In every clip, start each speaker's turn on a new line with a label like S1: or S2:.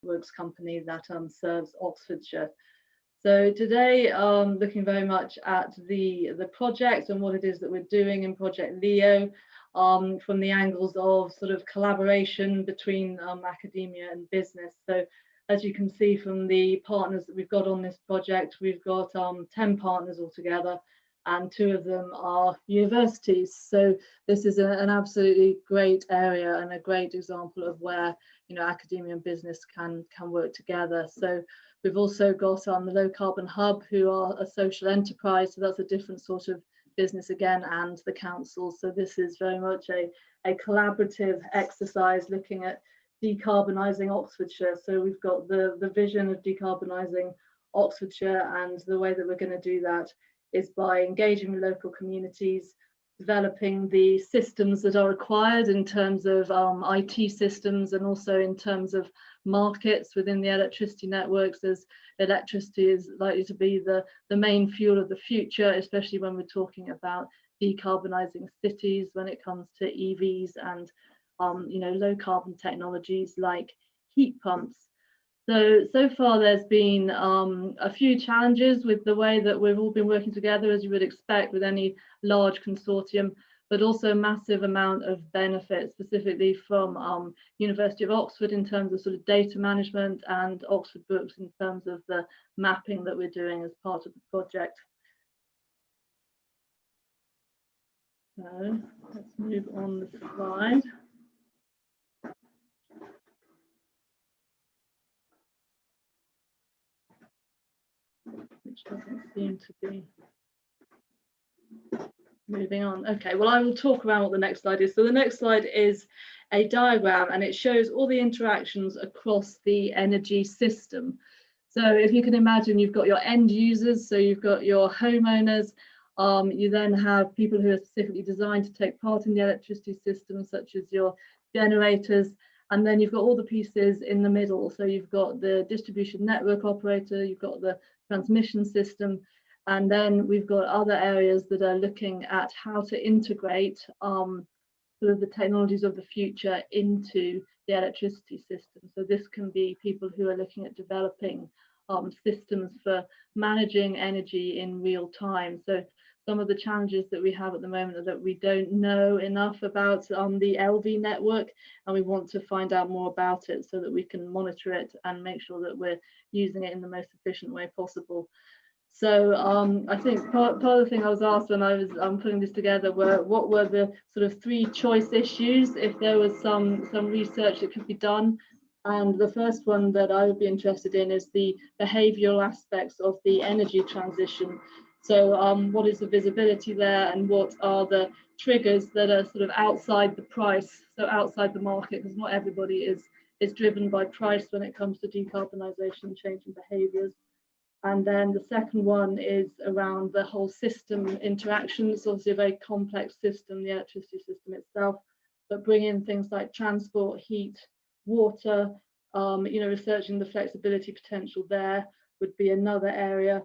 S1: Networks company that serves Oxfordshire. So today, looking very much at the project and what it is that we're doing in Project Leo, from the angles of sort of collaboration between academia and business. So as you can see from the partners that we've got on this project, we've got 10 partners altogether, and 2 of them are universities. So this is an absolutely great area and a great example of where, you know, academia and business can work together. So we've also got the Low Carbon Hub, who are a social enterprise, so that's a different sort of business again, and the council. So this is very much a collaborative exercise looking at decarbonising Oxfordshire. So we've got the vision of decarbonising Oxfordshire, and the way that we're going to do that is by engaging with local communities, developing the systems that are required in terms of IT systems, and also in terms of markets within the electricity networks, as electricity is likely to be the main fuel of the future, especially when we're talking about decarbonising cities when it comes to EVs and you know, low carbon technologies like heat pumps. So far there's been a few challenges with the way that we've all been working together, as you would expect with any large consortium, but also a massive amount of benefit, specifically from University of Oxford in terms of sort of data management, and Oxford Books in terms of the mapping that we're doing as part of the project. So let's move on the slide. Which doesn't seem to be moving on. Okay, well, I will talk around what the next slide is. So the next slide is a diagram, and it shows all the interactions across the energy system. So if you can imagine, you've got your end users, so you've got your homeowners, you then have people who are specifically designed to take part in the electricity system, such as your generators, and then you've got all the pieces in the middle. So you've got the distribution network operator, you've got the transmission system, and then we've got other areas that are looking at how to integrate sort of the technologies of the future into the electricity system. So this can be people who are looking at developing systems for managing energy in real time. So some of the challenges that we have at the moment are that we don't know enough about the LV network, and we want to find out more about it so that we can monitor it and make sure that we're using it in the most efficient way possible. So I think part of the thing I was asked when I was putting this together were, what were the sort of 3 choice issues if there was some research that could be done. And the first one that I would be interested in is the behavioural aspects of the energy transition. So what is the visibility there, and what are the triggers that are sort of outside the price, so outside the market, because not everybody is driven by price when it comes to decarbonisation, changing behaviours. And then the second one is around the whole system interaction. It's obviously a very complex system, the electricity system itself, but bring in things like transport, heat, water, you know, researching the flexibility potential there would be another area.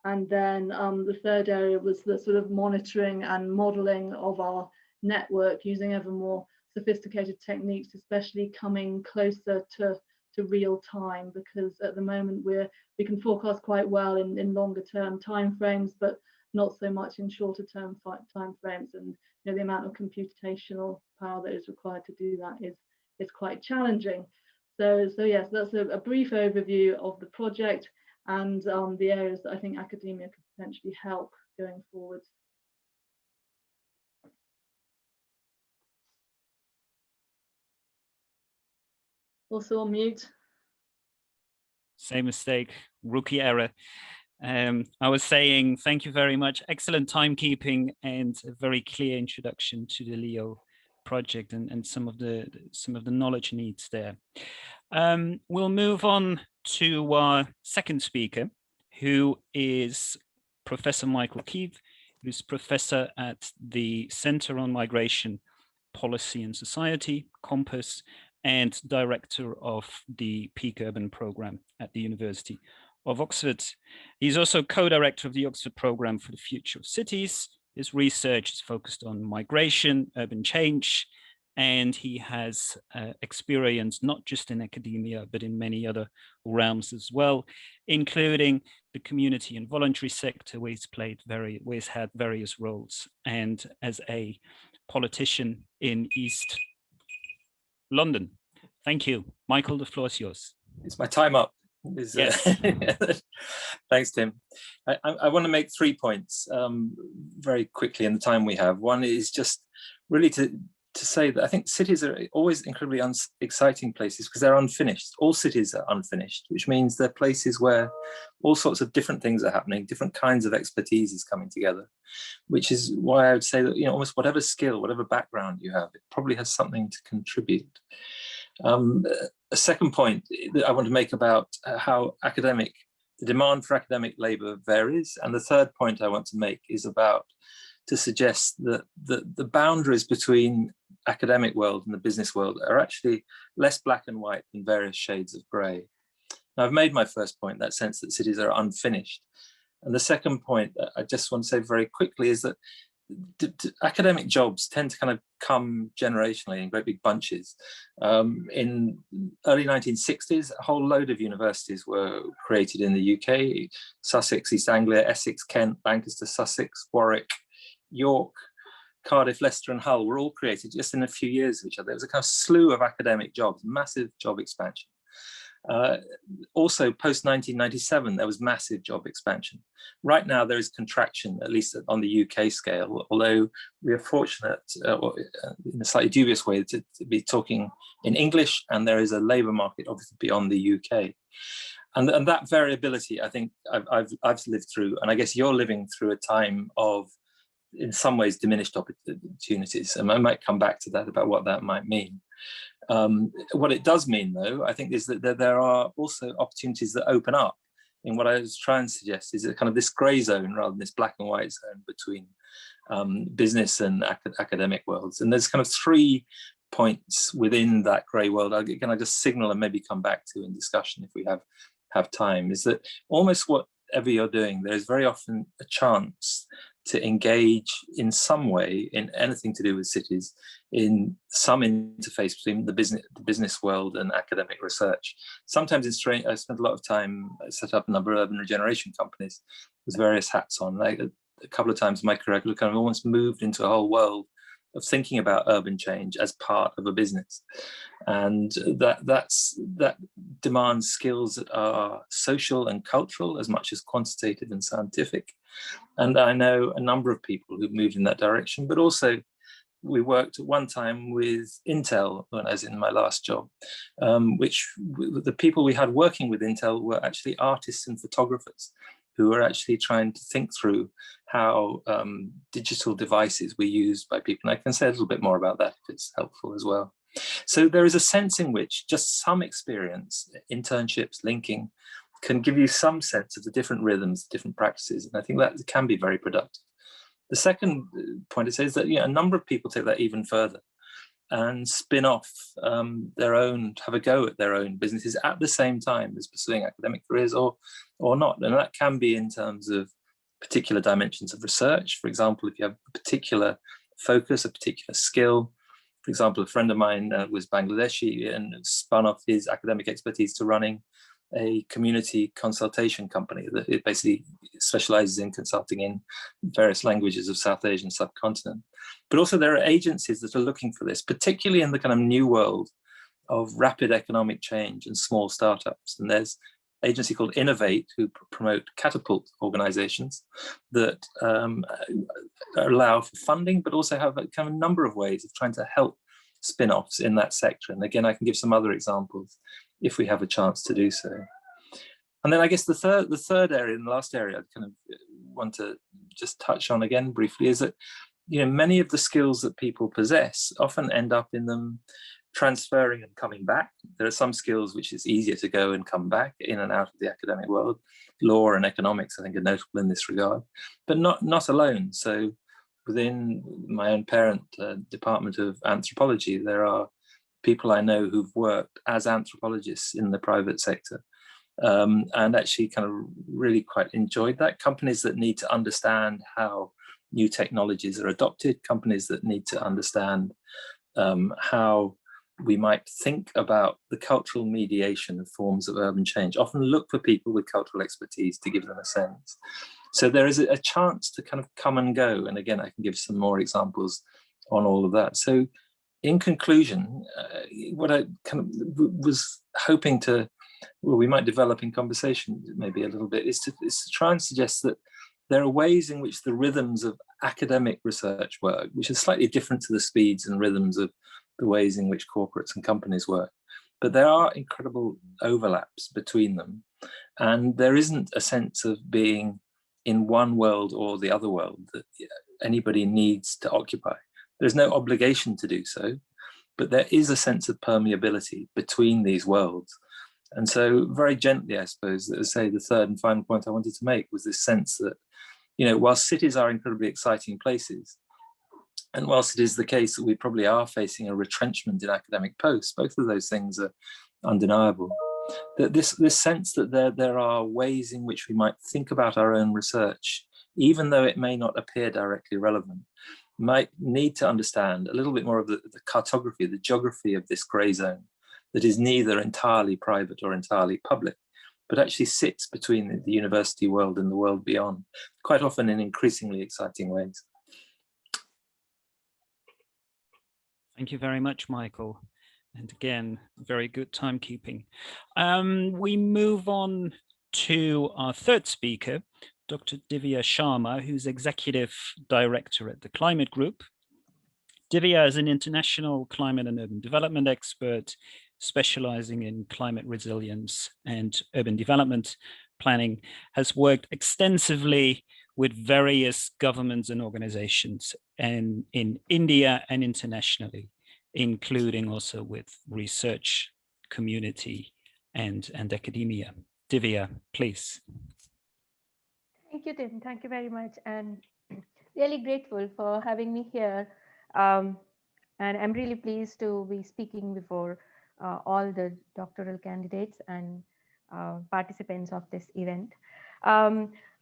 S1: And then the third area was the sort of monitoring and modelling of our network using ever more sophisticated techniques, especially coming closer to real time, because at the moment we can forecast quite well in longer term timeframes, but not so much in shorter term timeframes. And you know, the amount of computational power that is required to do that is quite challenging. So yes, that's a brief overview of the project and the areas that I think academia could potentially help going forward. Also on mute.
S2: Same mistake, rookie error. I was saying thank you very much. Excellent timekeeping and a very clear introduction to the Leo project and some of the knowledge needs there. We'll move on to our second speaker, who is Professor Michael Keith, who's professor at the Center on Migration, Policy and Society, Compass, and director of the Peak Urban Programme at the University of Oxford. He's also co-director of the Oxford Programme for the Future of Cities. His research is focused on migration, urban change, and he has experience not just in academia, but in many other realms as well, including the community and voluntary sector, where he's had various roles, and as a politician in East London. Thank you. Michael, the floor is yours.
S3: Is my time up?
S2: Yes.
S3: Thanks, Tim. I want to make 3 points very quickly in the time we have. One is just really to say that I think cities are always incredibly exciting places because they're unfinished. All cities are unfinished, which means they're places where all sorts of different things are happening, different kinds of expertise is coming together, which is why I would say that, you know, almost whatever skill, whatever background you have, it probably has something to contribute. A second point that I want to make about how the demand for academic labour varies. And the third point I want to make is to suggest that the boundaries between academic world and the business world are actually less black and white than various shades of grey. Now, I've made my first point, that sense that cities are unfinished. And the second point that I just want to say very quickly is that academic jobs tend to kind of come generationally in great big bunches. In early 1960s, a whole load of universities were created in the UK: Sussex, East Anglia, Essex, Kent, Lancaster, Sussex, Warwick, York, Cardiff, Leicester and Hull were all created just in a few years of each other. There was a kind of slew of academic jobs, massive job expansion. Also, post-1997, there was massive job expansion. Right now, there is contraction, at least on the UK scale, although we are fortunate, in a slightly dubious way, to be talking in English, and there is a labour market, obviously, beyond the UK. And that variability, I think, I've lived through, and I guess you're living through a time of, in some ways, diminished opportunities. And I might come back to that about what that might mean. What it does mean, though, I think, is that there are also opportunities that open up in what I was trying to suggest is a kind of this grey zone rather than this black and white zone between business and academic worlds. And there's kind of 3 points within that grey world. Again, I just signal and maybe come back to in discussion if we have time, is that almost whatever you're doing, there's very often a chance to engage in some way in anything to do with cities, in some interface between the business world and academic research. Sometimes it's strange. I spent a lot of time, I set up a number of urban regeneration companies with various hats on. Like a couple of times in my career, I kind of almost moved into a whole world of thinking about urban change as part of a business. And that demands skills that are social and cultural as much as quantitative and scientific. And I know a number of people who've moved in that direction, but also we worked at one time with Intel when I was in my last job, which the people we had working with Intel were actually artists and photographers who were actually trying to think through how digital devices were used by people. And I can say a little bit more about that if it's helpful as well. So there is a sense in which just some experience, internships, linking, can give you some sense of the different rhythms, different practices. And I think that can be very productive. The second point I say is that, you know, a number of people take that even further and spin off their own, have a go at their own businesses at the same time as pursuing academic careers or not. And that can be in terms of particular dimensions of research. For example, if you have a particular focus, a particular skill. For example, a friend of mine was Bangladeshi and spun off his academic expertise to running a community consultation company that it basically specializes in consulting in various languages of South Asian subcontinent. But also there are agencies that are looking for this, particularly in the kind of new world of rapid economic change and small startups. And there's an agency called Innovate who promote catapult organizations that allow for funding, but also have a kind of number of ways of trying to help spin-offs in that sector. And again, I can give some other examples if we have a chance to do so. And then I guess the third area and the last area I kind of want to just touch on again briefly is that, you know, many of the skills that people possess often end up in them transferring and coming back. There are some skills which it's easier to go and come back in and out of the academic world. Law and economics, I think, are notable in this regard, but not alone. So within my own parent department of anthropology, there are people I know who've worked as anthropologists in the private sector and actually kind of really quite enjoyed that. Companies that need to understand how new technologies are adopted, companies that need to understand how we might think about the cultural mediation of forms of urban change. Often look for people with cultural expertise to give them a sense. So there is a chance to kind of come and go. And again, I can give some more examples on all of that. So in conclusion, what I kind of was hoping to, well, we might develop in conversation maybe a little bit, is to try and suggest that there are ways in which the rhythms of academic research work, which is slightly different to the speeds and rhythms of the ways in which corporates and companies work, but there are incredible overlaps between them. And there isn't a sense of being in one world or the other world that anybody needs to occupy. There's no obligation to do so, but there is a sense of permeability between these worlds. And so very gently, I suppose, as I say, the third and final point I wanted to make was this sense that, while cities are incredibly exciting places, and whilst it is the case that we probably are facing a retrenchment in academic posts, both of those things are undeniable. That this sense that there are ways in which we might think about our own research, even though it may not appear directly relevant, might need to understand a little bit more of the cartography, the geography of this grey zone that is neither entirely private or entirely public, but actually sits between the university world and the world beyond, quite often in increasingly exciting ways.
S2: Thank you very much, Michael. And again, very good timekeeping. We move on to our third speaker, Dr. Divya Sharma, who's Executive Director at the Climate Group. Divya is an international climate and urban development expert, specializing in climate resilience and urban development planning, has worked extensively with various governments and organizations and in India and internationally, including also with research community and academia. Divya, please.
S4: Thank you, Tim. Thank you very much. And really grateful for having me here. And I'm really pleased to be speaking before all the doctoral candidates and participants of this event.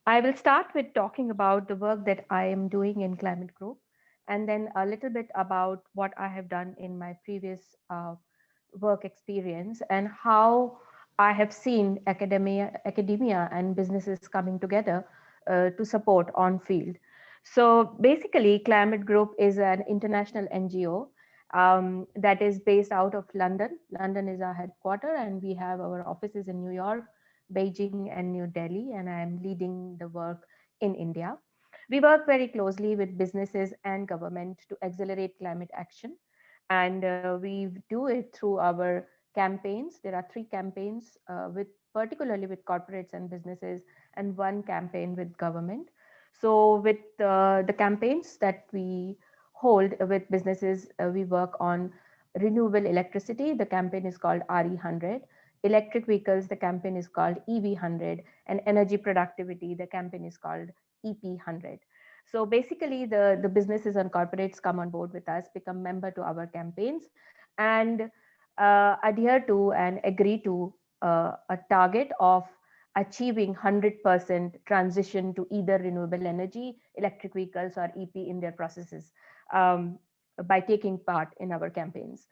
S4: I will start with talking about the work that I am doing in Climate Group, and then a little bit about what I have done in my previous work experience and how I have seen academia and businesses coming together to support on field. So basically, Climate Group is an international NGO that is based out of London. London is our headquarters, and we have our offices in New York, Beijing, and New Delhi, and I am leading the work in India. We work very closely with businesses and government to accelerate climate action, and we do it through our campaigns. There are 3 campaigns particularly with corporates and businesses, and 1 campaign with government. So with the campaigns that we hold with businesses, we work on renewable electricity. The campaign is called RE100. Electric vehicles, the campaign is called EV100. And energy productivity, the campaign is called EP100. So basically, the businesses and corporates come on board with us, become member to our campaigns, and adhere to and agree to a target of achieving 100% transition to either renewable energy, electric vehicles, or EP in their processes by taking part in our campaigns.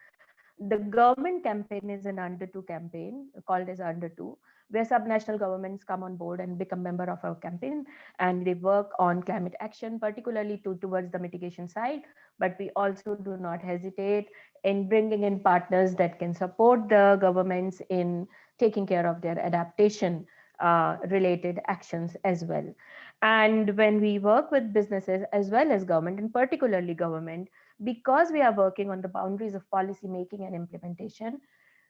S4: The government campaign is an under 2 campaign called as under 2, where subnational governments come on board and become member of our campaign, and they work on climate action, particularly towards the mitigation side. But we also do not hesitate in bringing in partners that can support the governments in taking care of their adaptation related actions as well. And when we work with businesses as well as government, and particularly government, because we are working on the boundaries of policy making and implementation,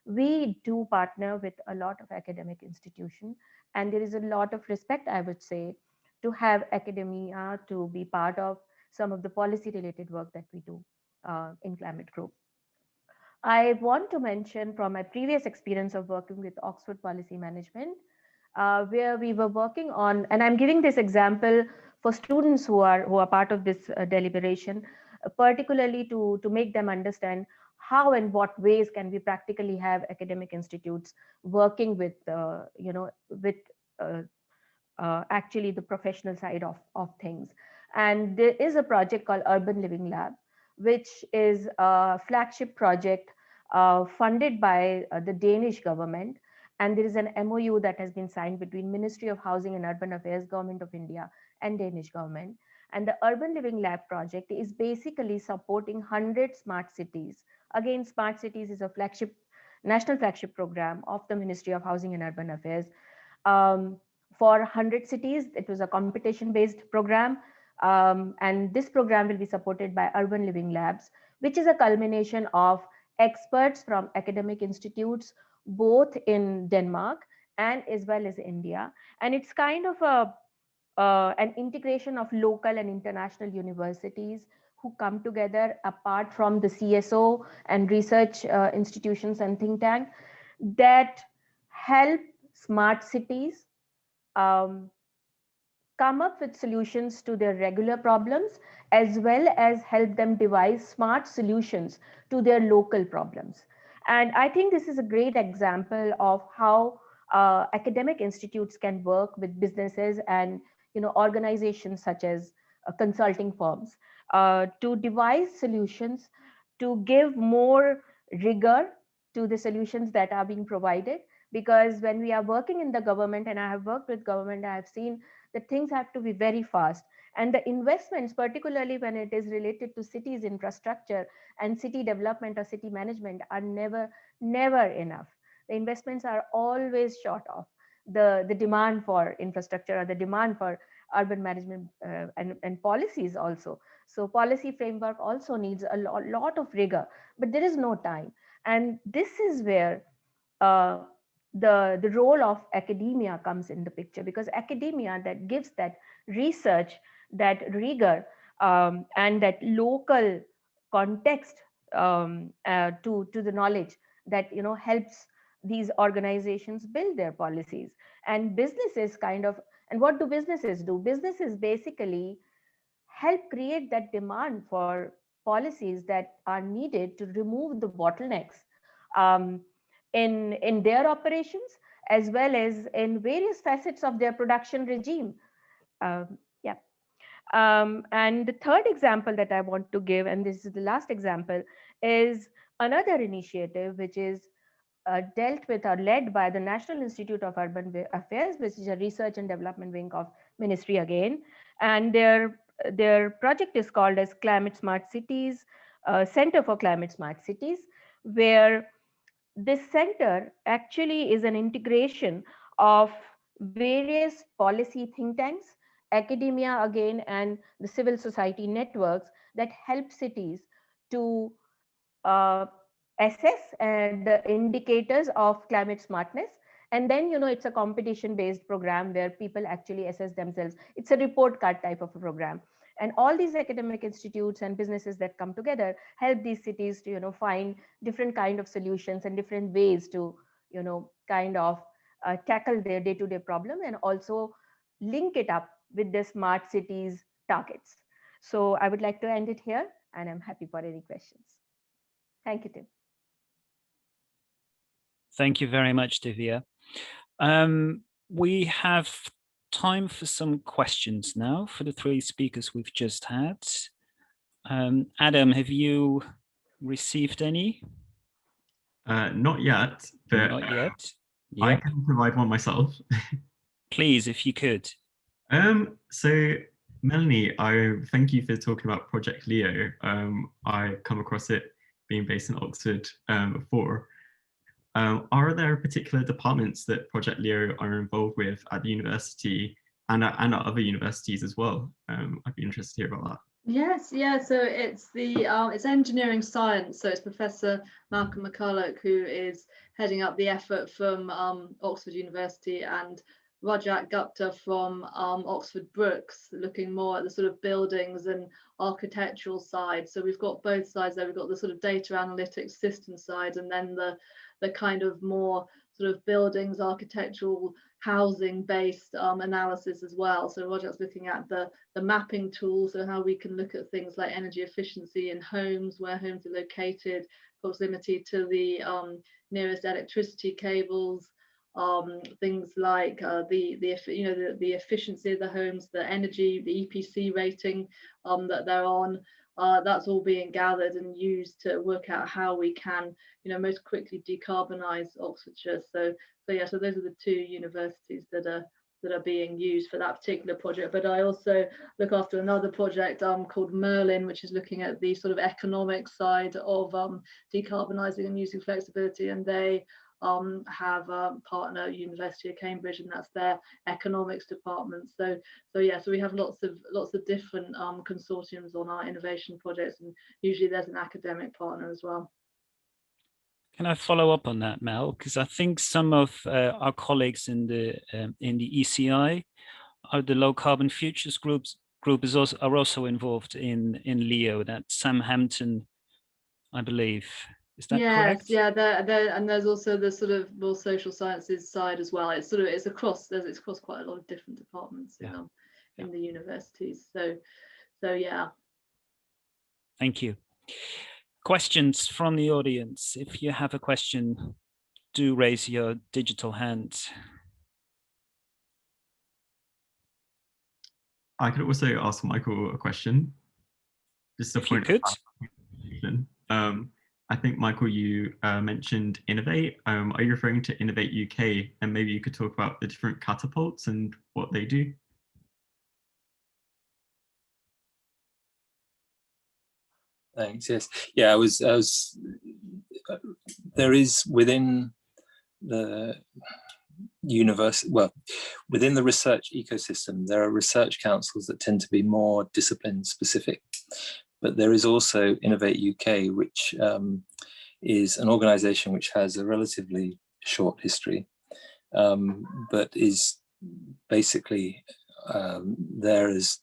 S4: we do partner with a lot of academic institutions, and there is a lot of respect, I would say, to have academia to be part of some of the policy related work that we do in Climate Group. I want to mention from my previous experience of working with Oxford Policy Management, where we were working on, and I'm giving this example for students who are part of this deliberation, particularly to make them understand how and what ways can we practically have academic institutes working with actually the professional side of things. And there is a project called Urban Living Lab, which is a flagship project funded by the Danish government. And there is an MOU that has been signed between Ministry of Housing and Urban Affairs, Government of India, and Danish government. And the Urban Living Lab project is basically supporting 100 smart cities. Again, smart cities is a national flagship program of the Ministry of Housing and Urban Affairs. For 100 cities, it was a competition-based program. And this program will be supported by Urban Living Labs, which is a culmination of experts from academic institutes, both in Denmark and as well as India. And it's kind of an integration of local and international universities who come together apart from the CSO and research institutions and think tank that help smart cities come up with solutions to their regular problems, as well as help them devise smart solutions to their local problems. And I think this is a great example of how academic institutes can work with businesses and organizations such as consulting firms to devise solutions to give more rigor to the solutions that are being provided. Because when we are working in the government, and I have worked with government, I have seen that things have to be very fast. And the investments, particularly when it is related to cities infrastructure and city development or city management, are never enough. The investments are always short of the demand for infrastructure or the demand for urban management and policies also. So policy framework also needs a lot of rigor, but there is no time. And this is where uh, the role of academia comes in the picture, because academia that gives that research, that rigor, and that local context to the knowledge that helps these organizations build their policies. And businesses and what do businesses do? Businesses basically help create that demand for policies that are needed to remove the bottlenecks um, in their operations, as well as in various facets of their production regime. Yeah. And the third example that I want to give, and this is the last example, is another initiative which is dealt with or led by the National Institute of Urban Affairs, which is a research and development wing of ministry again. And their project is called as Climate Smart Cities, Center for Climate Smart Cities, where this center actually is an integration of various policy think tanks, academia again, and the civil society networks that help cities to uh, assess the indicators of climate smartness. And then it's a competition based program where people actually assess themselves. It's a report card type of a program, and all these academic institutes and businesses that come together help these cities to find different kind of solutions and different ways to kind of tackle their day-to-day problem, and also link it up with the smart cities targets. So I would like to end it here, and I'm happy for any questions. Thank you, Tim.
S2: Thank you very much, Divya. We have time for some questions now for the three speakers we've just had. Adam, have you received any?
S5: Not yet, but
S2: not yet.
S5: I
S2: Yep.
S5: can provide one myself.
S2: Please, if you could.
S5: So Melanie, I thank you for talking about Project Leo. I come across it being based in Oxford before. Are there particular departments that Project Leo are involved with at the university and at other universities as well? I'd be interested to hear about that.
S1: Yes, yeah. So it's it's engineering science. So it's Professor Malcolm McCulloch who is heading up the effort from Oxford University, and Rajat Gupta from Oxford Brookes, looking more at the sort of buildings and architectural side. So we've got both sides there. We've got the sort of data analytics system side, and then the kind of more sort of buildings, architectural, housing based analysis as well. So Rajat's looking at the mapping tools, so how we can look at things like energy efficiency in homes, where homes are located, proximity to the nearest electricity cables, things like the efficiency of the homes, the energy, the EPC rating that they're on, that's all being gathered and used to work out how we can, most quickly decarbonize Oxfordshire. So yeah, so those are the two universities that are being used for that particular project. But I also look after another project called Merlin, which is looking at the sort of economic side of decarbonising and using flexibility, and they have a partner, University of Cambridge, and that's their economics department. So yeah, so we have lots of different consortiums on our innovation projects, and usually there's an academic partner as well.
S2: Can I follow up on that, Mel? Because I think some of our colleagues in the ECI, or the Low Carbon Futures group are also involved in LEO. That's Sam Hampton, I believe. Is that correct?
S1: Yes, yeah, and there's also the sort of more social sciences side as well. It's across quite a lot of different departments in the universities. So yeah.
S2: Thank you. Questions from the audience. If you have a question, do raise your digital hand.
S5: I could also ask Michael a question. Just a
S2: If you
S5: point
S2: could.
S5: I think, Michael, you mentioned Innovate. Are you referring to Innovate UK? And maybe you could talk about the different catapults and what they do?
S3: Thanks. Yes. Yeah. I was. There is within the university, well, within the research ecosystem, there are research councils that tend to be more discipline specific, but there is also Innovate UK, which is an organisation which has a relatively short history, but is basically there is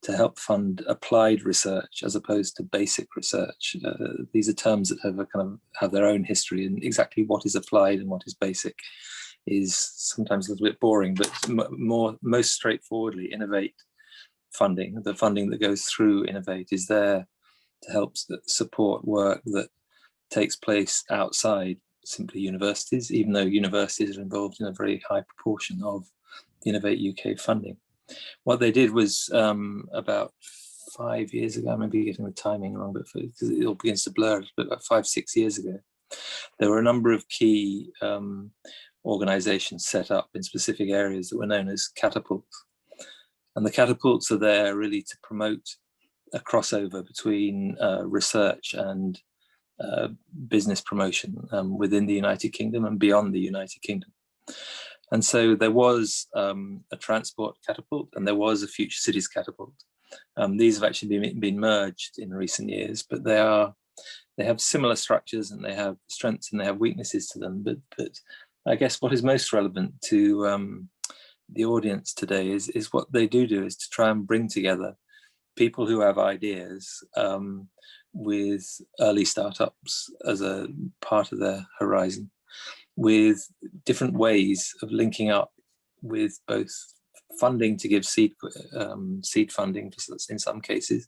S3: to help fund applied research as opposed to basic research. These are terms that have their own history, and exactly what is applied and what is basic is sometimes a little bit boring, but most straightforwardly, Innovate funding, the funding that goes through Innovate, is there to help support work that takes place outside simply universities, even though universities are involved in a very high proportion of Innovate UK funding. What they did was about 5 years ago, I may be getting the timing wrong, but because it all begins to blur, but about 5-6 years ago, there were a number of key organizations set up in specific areas that were known as catapults. And the catapults are there really to promote a crossover between research and business promotion within the United Kingdom and beyond the United Kingdom. And so there was a transport catapult and there was a future cities catapult. These have actually been merged in recent years, but they have similar structures and they have strengths and they have weaknesses to them. But I guess what is most relevant to the audience today is what they do is to try and bring together people who have ideas with early startups as a part of their horizon, with different ways of linking up with both funding to give seed funding in some cases,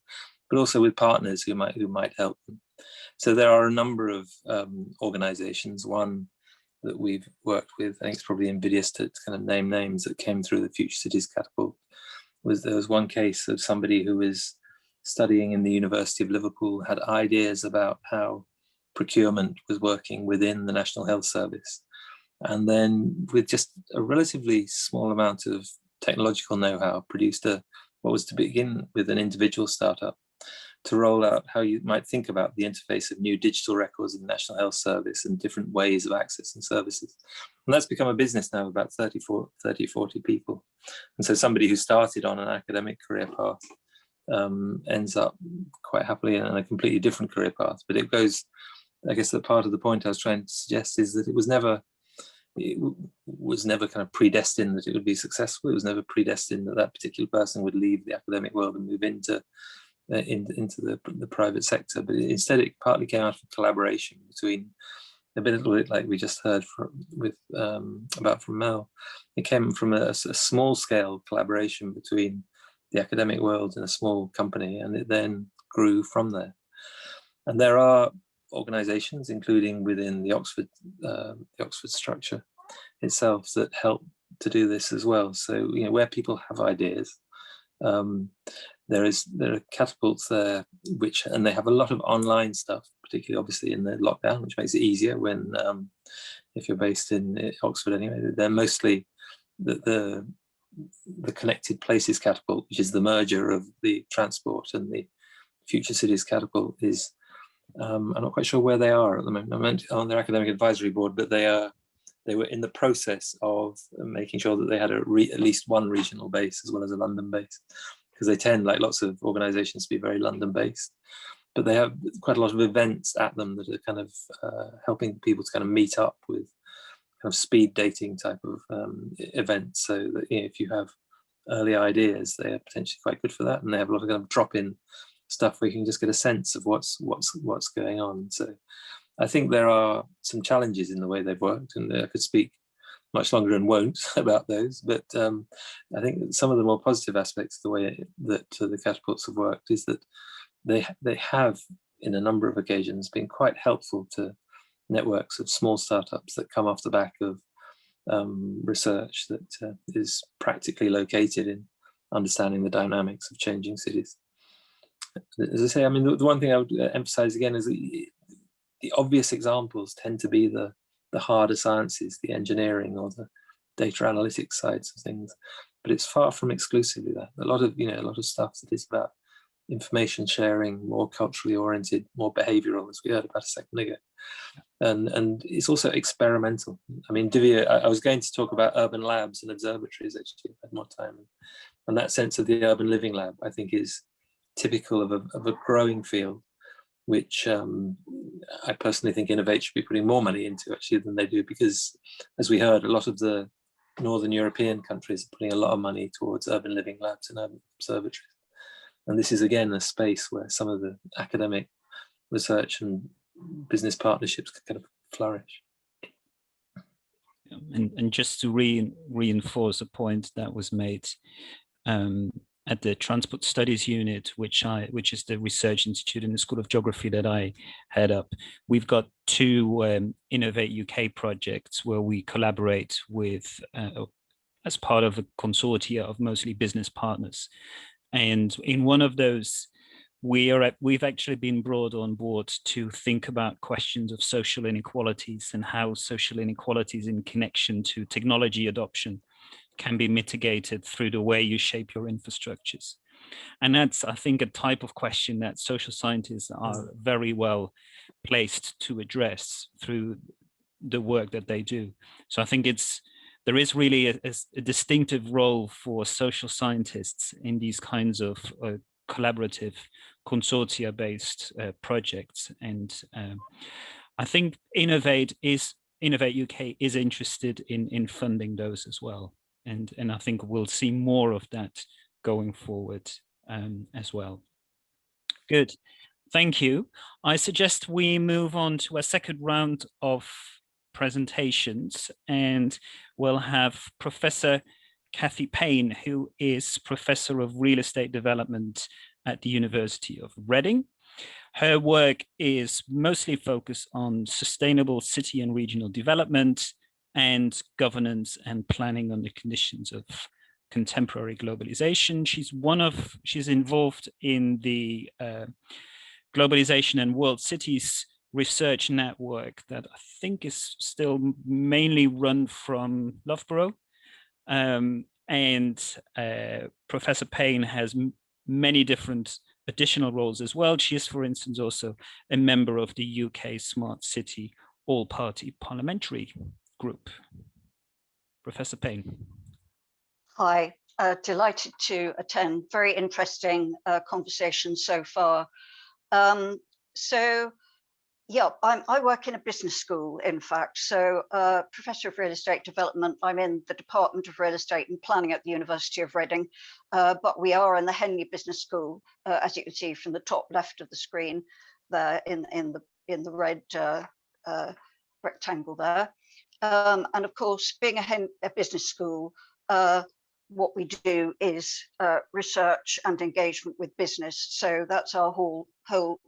S3: but also with partners who might help them. So there are a number of organizations. One that we've worked with, I think it's probably invidious to kind of name names, that came through the Future Cities Catapult. There was one case of somebody who was studying in the University of Liverpool, had ideas about how procurement was working within the National Health Service. And then with just a relatively small amount of technological know-how, produced what was to begin with an individual startup to roll out how you might think about the interface of new digital records in the National Health Service and different ways of accessing services. And that's become a business now of about 30, 40 people. And so somebody who started on an academic career path ends up quite happily in a completely different career path. But it goes, I guess that part of the point I was trying to suggest is that it was never kind of predestined that it would be successful. It was never predestined that that particular person would leave the academic world and move into the private sector. But instead, it partly came out of collaboration between a little bit like we just heard about from Mel. It came from a small scale collaboration between the academic world and a small company, and it then grew from there. And there are organizations, including within the Oxford structure itself, that help to do this as well. So, where people have ideas, there are catapults there, and they have a lot of online stuff, particularly obviously in the lockdown, which makes it easier when if you're based in Oxford anyway. They're mostly the Connected Places catapult, which is the merger of the transport and the Future Cities catapult. Is I'm not quite sure where they are at the moment. I'm on their academic advisory board, but they were in the process of making sure that they had at least one regional base as well as a London base, because they tend, like lots of organizations, to be very London based, but they have quite a lot of events at them that are kind of helping people to kind of meet up with kind of speed dating type of events, so that if you have early ideas, they are potentially quite good for that, and they have a lot of kind of drop-in stuff where you can just get a sense of what's going on. So I think there are some challenges in the way they've worked, and I could speak much longer and won't about those, but I think some of the more positive aspects of the way that the catapults have worked is that they have, in a number of occasions, been quite helpful to networks of small startups that come off the back of research that is practically located in understanding the dynamics of changing cities. As I say, I mean, the one thing I would emphasize again is that the obvious examples tend to be the harder sciences, the engineering or the data analytics sides of things, but it's far from exclusively that. A lot of stuff that is about information sharing, more culturally oriented, more behavioral, as we heard about a second ago. And it's also experimental. I mean, Divya, I was going to talk about urban labs and observatories actually, if I had more time. And that sense of the urban living lab, I think, is typical of a growing field, which I personally think Innovate should be putting more money into actually than they do, because, as we heard, a lot of the Northern European countries are putting a lot of money towards urban living labs and urban observatories. And this is, again, a space where some of the academic research and business partnerships can kind of flourish.
S2: And just to reinforce a point that was made at the Transport Studies Unit, which is the research institute in the School of Geography that I head up, we've got two Innovate UK projects where we collaborate with, as part of a consortia of mostly business partners. And in one of those, we've actually been brought on board to think about questions of social inequalities and how social inequalities in connection to technology adoption can be mitigated through the way you shape your infrastructures. And that's, I think, a type of question that social scientists are very well placed to address through the work that they do. So I think there is really a distinctive role for social scientists in these kinds of collaborative consortia-based projects. And I think Innovate UK is interested in funding those as well. And I think we'll see more of that going forward as well. Good, thank you. I suggest we move on to a second round of presentations, and we'll have Professor Kathy Payne, who is Professor of Real Estate Development at the University of Reading. Her work is mostly focused on sustainable city and regional development and governance and planning under conditions of contemporary globalization. She's involved in the Globalization and World Cities research network that I think is still mainly run from Loughborough. And Professor Payne has many different additional roles as well. She is, for instance, also a member of the UK Smart City All-Party Parliamentary Group. Professor Payne.
S6: Hi, delighted to attend. Very interesting conversation so far. Yeah, I work in a business school, in fact. So Professor of Real Estate Development, I'm in the Department of Real Estate and Planning at the University of Reading, but we are in the Henley Business School, as you can see from the top left of the screen there in the red rectangle there. And of course, being a business school, what we do is research and engagement with business. So that's our whole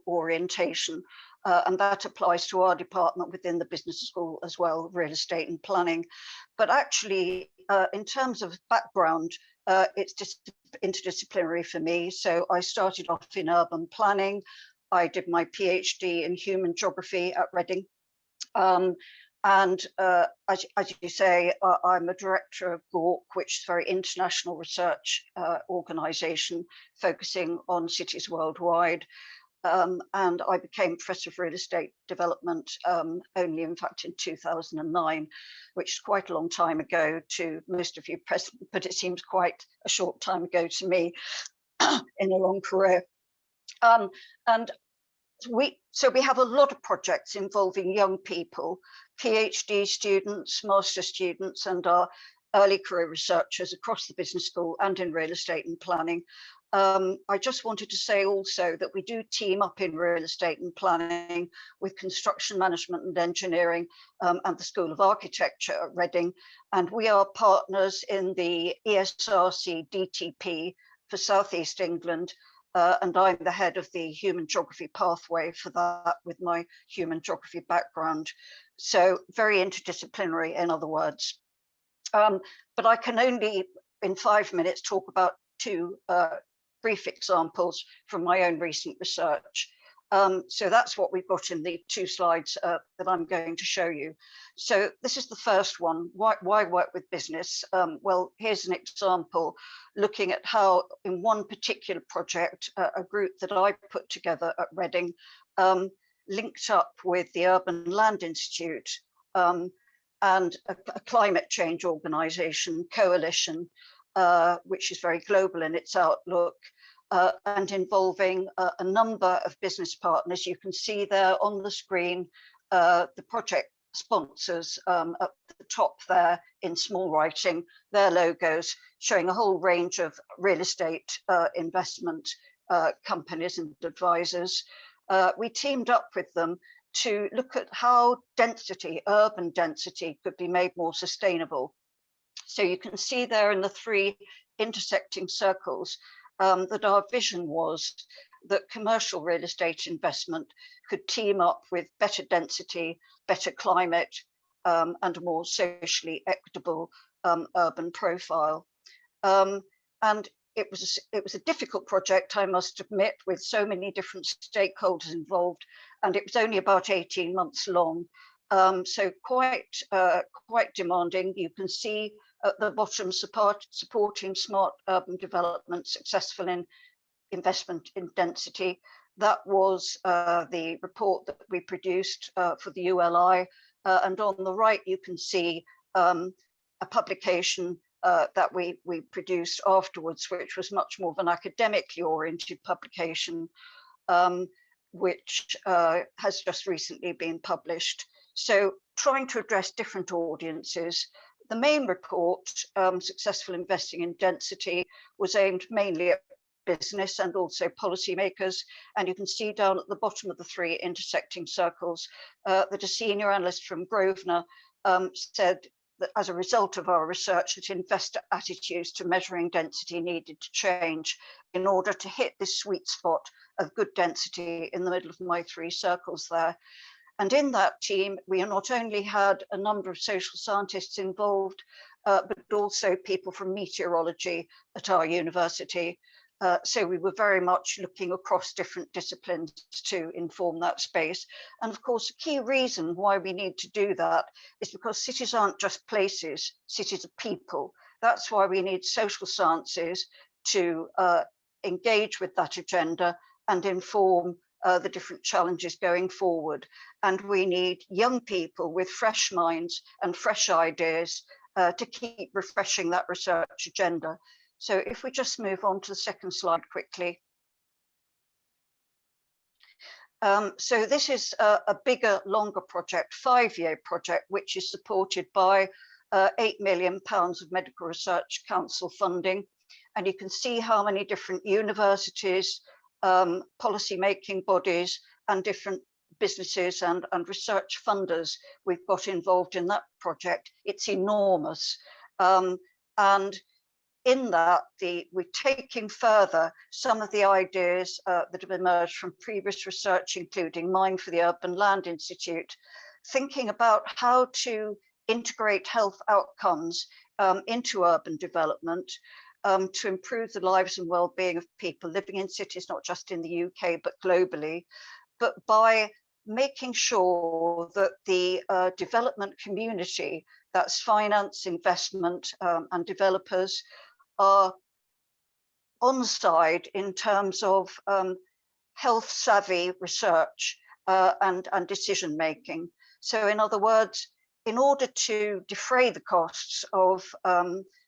S6: orientation. And that applies to our department within the business school as well, real estate and planning. But actually, in terms of background, It's just interdisciplinary for me. So I started off in urban planning. I did my PhD in human geography at Reading. As you say, I'm a director of GORC, which is a very international research organisation focusing on cities worldwide. And I became Professor of Real Estate Development only, in fact, in 2009, which is quite a long time ago to most of you present, but it seems quite a short time ago to me in a long career. So we have a lot of projects involving young people, PhD students, master students, and our early career researchers across the business school and in real estate and planning. I just wanted to say also that we do team up in real estate and planning with construction management and engineering and the School of Architecture at Reading. And we are partners in the ESRC DTP for South East England. And I'm the head of the human geography pathway for that with my human geography background. So very interdisciplinary, in other words. But I can only, in 5 minutes, talk about two brief examples from my own recent research. So that's what we've got in the 2 slides that I'm going to show you. So this is the first one, why work with business? Well, here's an example looking at how in one particular project, a group that I put together at Reading linked up with the Urban Land Institute and a climate change organisation, coalition, which is very global in its outlook, and involving a number of business partners. You can see there on the screen the project sponsors at the top there in small writing, their logos, showing a whole range of real estate investment companies and advisors. We teamed up with them to look at how density, urban density, could be made more sustainable. So you can see there in the 3 intersecting circles that our vision was that commercial real estate investment could team up with better density, better climate, and a more socially equitable urban profile. And it was a difficult project, I must admit, with so many different stakeholders involved, and it was only about 18 months long. So quite demanding. You can see at the bottom, supporting smart urban development, successful in investment in density. That was the report that we produced for the ULI. And on the right, you can see a publication that we produced afterwards, which was much more of an academically oriented publication, which has just recently been published. So trying to address different audiences. The main report, Successful Investing in Density, was aimed mainly at business and also policymakers. And you can see down at the bottom of the 3 intersecting circles that a senior analyst from Grosvenor said that as a result of our research, that investor attitudes to measuring density needed to change in order to hit this sweet spot of good density in the middle of my 3 circles there. And in that team, we not only had a number of social scientists involved, but also people from meteorology at our university. So we were very much looking across different disciplines to inform that space. And of course, a key reason why we need to do that is because cities aren't just places, cities are people. That's why we need social sciences to engage with that agenda and inform the different challenges going forward. And we need young people with fresh minds and fresh ideas to keep refreshing that research agenda. So if we just move on to the second slide quickly. So this is a bigger, longer project, 5-year project, which is supported by £8 million of Medical Research Council funding. And you can see how many different universities, policy-making bodies, and different businesses and research funders we've got involved in that project. It's enormous. And in that, we're taking further some of the ideas that have emerged from previous research, including mine for the Urban Land Institute, thinking about how to integrate health outcomes into urban development, to improve the lives and well-being of people living in cities, not just in the UK, but globally, but by making sure that the development community, that's finance, investment, and developers, are on side in terms of health savvy research and decision making. So in other words, in order to defray the costs of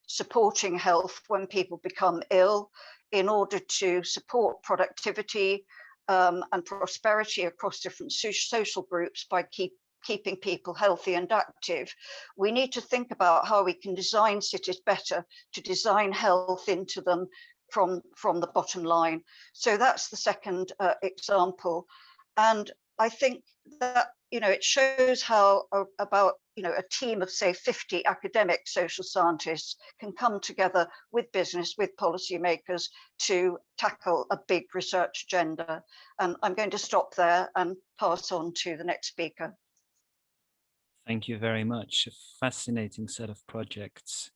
S6: supporting health when people become ill, in order to support productivity and prosperity across different social groups by keeping people healthy and active, we need to think about how we can design cities better, to design health into them from the bottom line. So that's the second example. And I think that, it shows how about, a team of, say, 50 academic social scientists can come together with business, with policymakers to tackle a big research agenda. And I'm going to stop there and pass on to the next speaker.
S2: Thank you very much. A fascinating set of projects.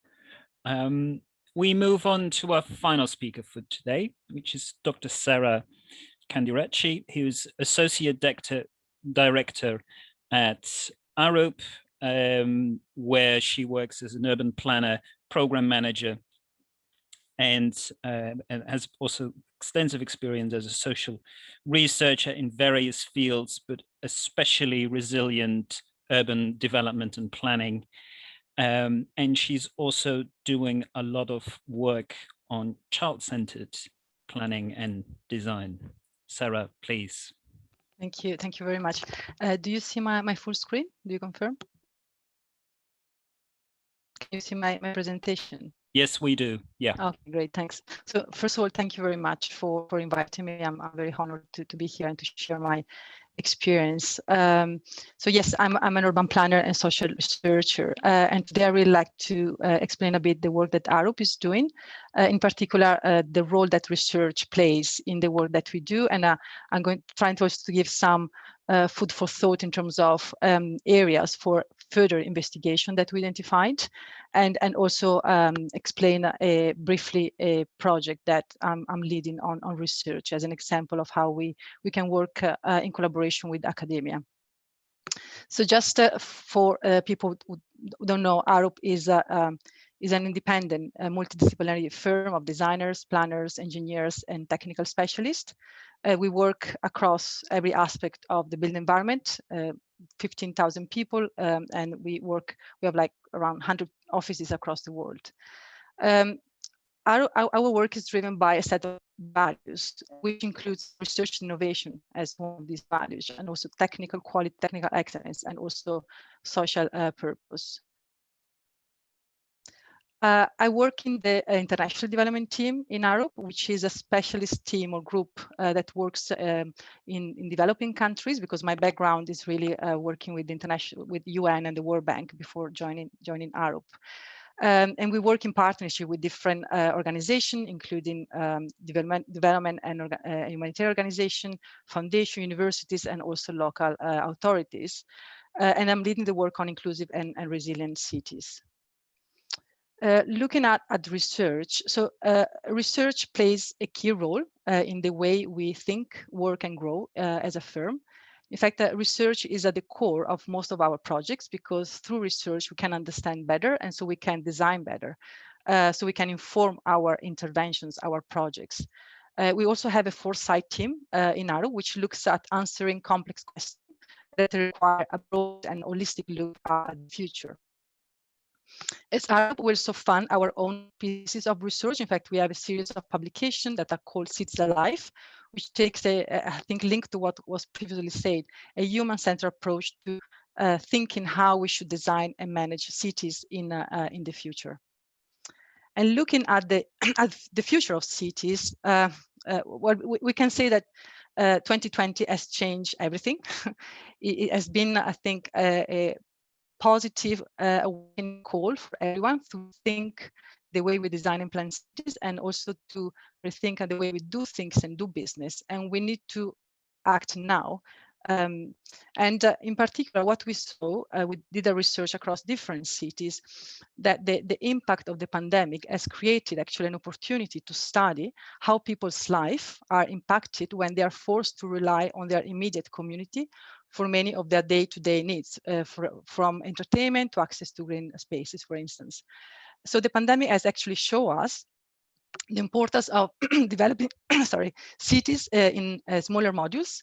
S2: We move on to our final speaker for today, which is Dr. Sarah Candirecci, who's Associate Director at Arup, where she works as an urban planner, program manager, and has also extensive experience as a social researcher in various fields, but especially resilient urban development and planning. And she's also doing a lot of work on child-centered planning and design. Sarah, please.
S7: Thank you very much. Do you see my full screen? Do you confirm? Can you see my presentation?
S2: Yes, we do. Yeah.
S7: Okay, great. Thanks. So first of all, thank you very much for inviting me. I'm very honored to be here and to share my experience. So yes, I'm an urban planner and social researcher, and today I really like to explain a bit the work that Arup is doing, in particular the role that research plays in the work that we do, and I'm going to try to give some food for thought in terms of areas for further investigation that we identified, and also explain briefly a project that I'm leading on research as an example of how we can work in collaboration with academia. So just for people who don't know, Arup is an independent multidisciplinary firm of designers, planners, engineers, and technical specialists. We work across every aspect of the built environment, 15,000 people, and we have like around 100 offices across the world. Our work is driven by a set of values, which includes research innovation as one of these values, and also technical quality, technical excellence, and also social purpose. I work in the international development team in Arup, which is a specialist team or group that works in developing countries, because my background is really working with UN and the World Bank before joining Arup. And we work in partnership with different organizations, including development and humanitarian organization, foundation, universities, and also local authorities. And I'm leading the work on inclusive and resilient cities. Looking at research, so research plays a key role in the way we think, work, and grow as a firm. In fact, research is at the core of most of our projects, because through research we can understand better, and so we can design better. So we can inform our interventions, our projects. We also have a foresight team in Arup, which looks at answering complex questions that require a broad and holistic look at the future. As Arup, we also fund our own pieces of research. In fact, we have a series of publications that are called Cities Alive, which takes I think, linked to what was previously said, a human-centered approach to thinking how we should design and manage cities in the future. And looking at the future of cities, we can say that 2020 has changed everything. It has been, I think, a positive call for everyone to think the way we design and plan cities, and also to rethink the way we do things and do business. And we need to act now In particular, what we saw, we did a research across different cities, that the impact of the pandemic has created actually an opportunity to study how people's life are impacted when they are forced to rely on their immediate community for many of their day-to-day needs, from entertainment to access to green spaces, for instance. So the pandemic has actually shown us the importance of developing cities in smaller modules,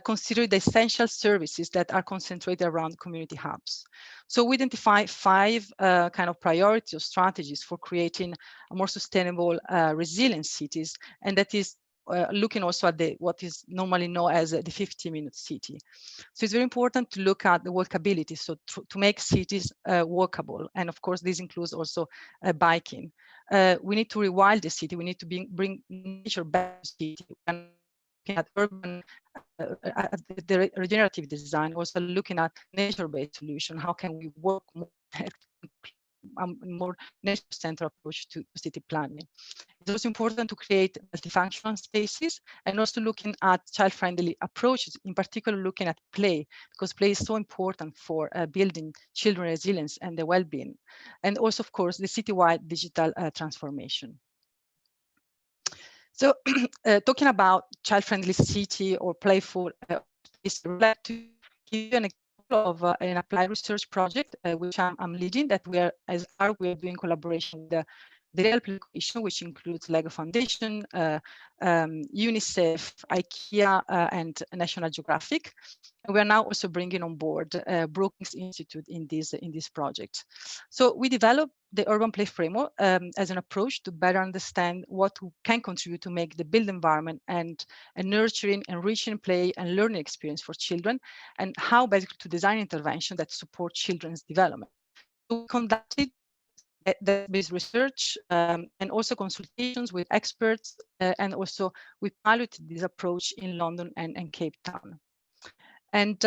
S7: consider the essential services that are concentrated around community hubs. So we identify 5 kind of priorities or strategies for creating a more sustainable, resilient cities, and that is looking also at what is normally known as the 50-minute city. So it's very important to look at the walkability, so to make cities walkable. And of course, this includes also biking. We need to rewild the city. We need to bring nature back to the city. And looking at urban, the regenerative design, also looking at nature-based solution. How can we work more more nature-centered approach to city planning? It's also important to create multifunctional spaces and also looking at child-friendly approaches, in particular looking at play, because play is so important for building children resilience and their well-being. And also, of course, the citywide digital transformation. So talking about child-friendly city or playful space, I would like to give you an example of an applied research project, which I'm leading, that we are doing collaboration with the Real Play Coalition, which includes Lego Foundation, UNICEF, IKEA, and National Geographic. And we are now also bringing on board Brookings Institute in this project. So we developed the urban play framework as an approach to better understand what can contribute to make the built environment and a nurturing, enriching play and learning experience for children, and how basically to design intervention that support children's development. So we conducted based research and also consultations with experts, and also we piloted this approach in London and Cape Town. And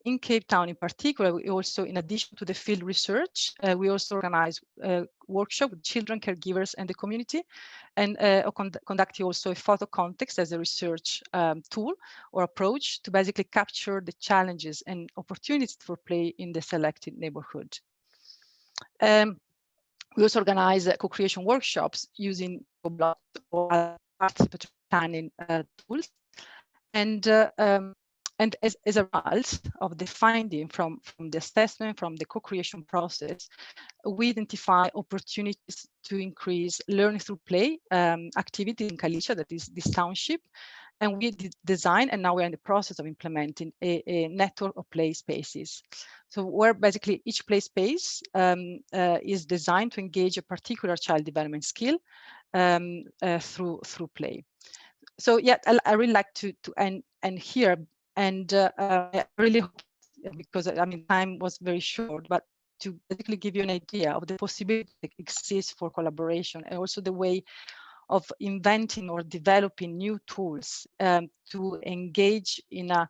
S7: in Cape Town in particular, we also, in addition to the field research, we also organize a workshop with children, caregivers, and the community, and conducting also a photo context as a research tool or approach to basically capture the challenges and opportunities for play in the selected neighborhood. We also organize co-creation workshops using blocks or participatory planning tools. And as a result of the finding from the assessment, from the co-creation process, we identify opportunities to increase learning through play activity in Kalisha, that is this township. And we design, and now we're in the process of implementing a network of play spaces. So where basically each play space is designed to engage a particular child development skill through play. So yeah, I really like to end here, and I really hope, because I mean time was very short, but to basically give you an idea of the possibility that exists for collaboration, and also the way of inventing or developing new tools to engage in an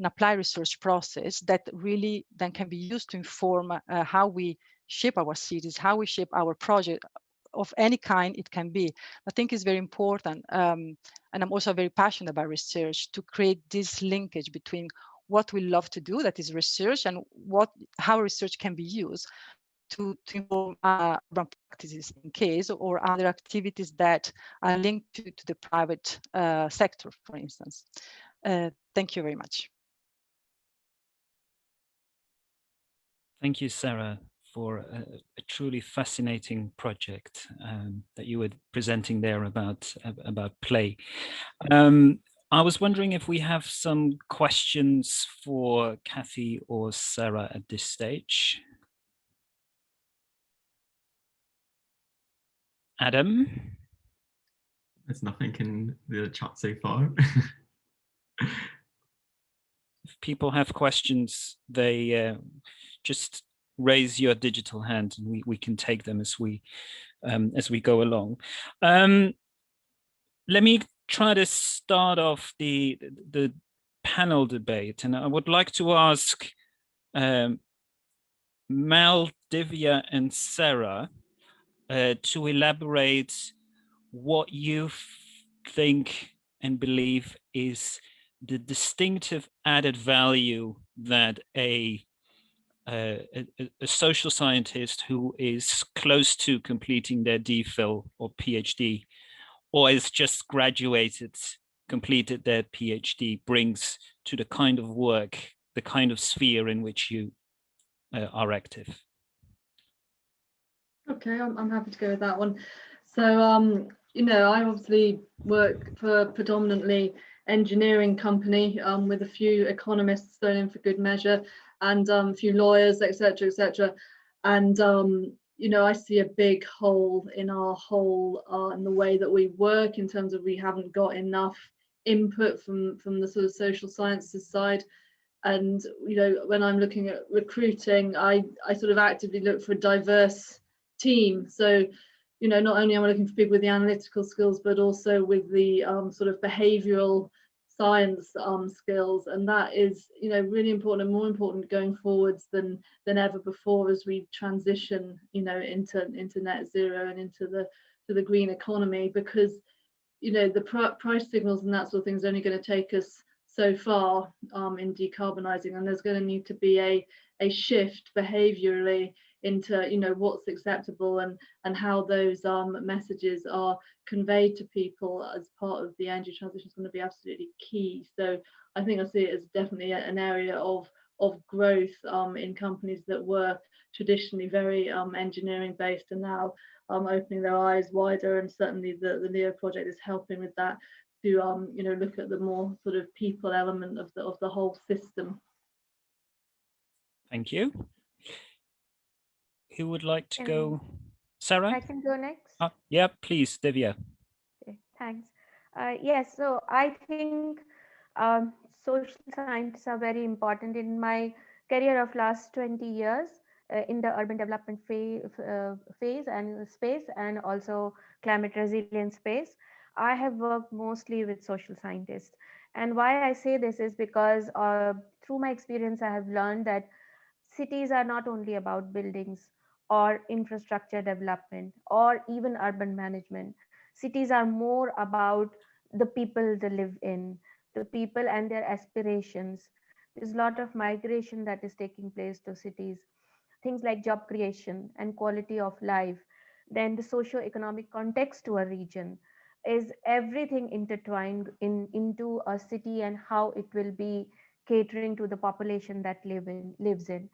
S7: applied research process that really then can be used to inform how we shape our cities, how we shape our project of any kind it can be. I think it's very important, and I'm also very passionate about research, to create this linkage between what we love to do, that is research, and how research can be used to inform urban practices in case, or other activities that are linked to the private sector, for instance. Thank you very much.
S2: Thank you, Sarah, for a truly fascinating project that you were presenting there about play. I was wondering if we have some questions for Kathy or Sarah at this stage. Adam?
S5: There's nothing in the chat so far.
S2: If people have questions, they just raise your digital hand, and we can take them as we go along. Let me try to start off the panel debate, and I would like to ask Mel, Divya, and Sarah to elaborate what you think and believe is the distinctive added value that a social scientist who is close to completing their DPhil or PhD, or is just completed their PhD, brings to the kind of work, the kind of sphere in which you are active.
S1: Okay, I'm happy to go with that one. So, you know, I obviously work for a predominantly engineering company with a few economists thrown in for good measure, and a few lawyers, etc., etc. And you know, I see a big hole in our whole in the way that we work, in terms of we haven't got enough input from the sort of social sciences side. And you know, when I'm looking at recruiting, I sort of actively look for a diverse team. So you know, not only am I looking for people with the analytical skills, but also with the sort of behavioral science skills, and that is, you know, really important, and more important going forwards than ever before, as we transition, you know, into net zero and into the green economy, because you know, the price signals and that sort of thing is only going to take us so far in decarbonising, and there's going to need to be a shift behaviourally into, you know, what's acceptable and how those messages are conveyed to people as part of the energy transition is going to be absolutely key. So I think I see it as definitely an area of growth in companies that were traditionally very engineering based, and now opening their eyes wider, and certainly the LEO project is helping with that, to you know, look at the more sort of people element of the whole system.
S2: Thank you. Who would like to go? Sarah?
S4: I can go next.
S2: Yeah, please, Divya.
S4: Okay, thanks. Yes, so I think social scientists are very important. In my career of last 20 years in the urban development phase and space, and also climate resilience space, I have worked mostly with social scientists. And why I say this is because through my experience, I have learned that cities are not only about buildings or infrastructure development or even urban management. Cities are more about the people they live in, the people and their aspirations. There's a lot of migration that is taking place to cities, things like job creation and quality of life. Then the socio-economic context to a region, is everything intertwined into a city and how it will be catering to the population that lives in.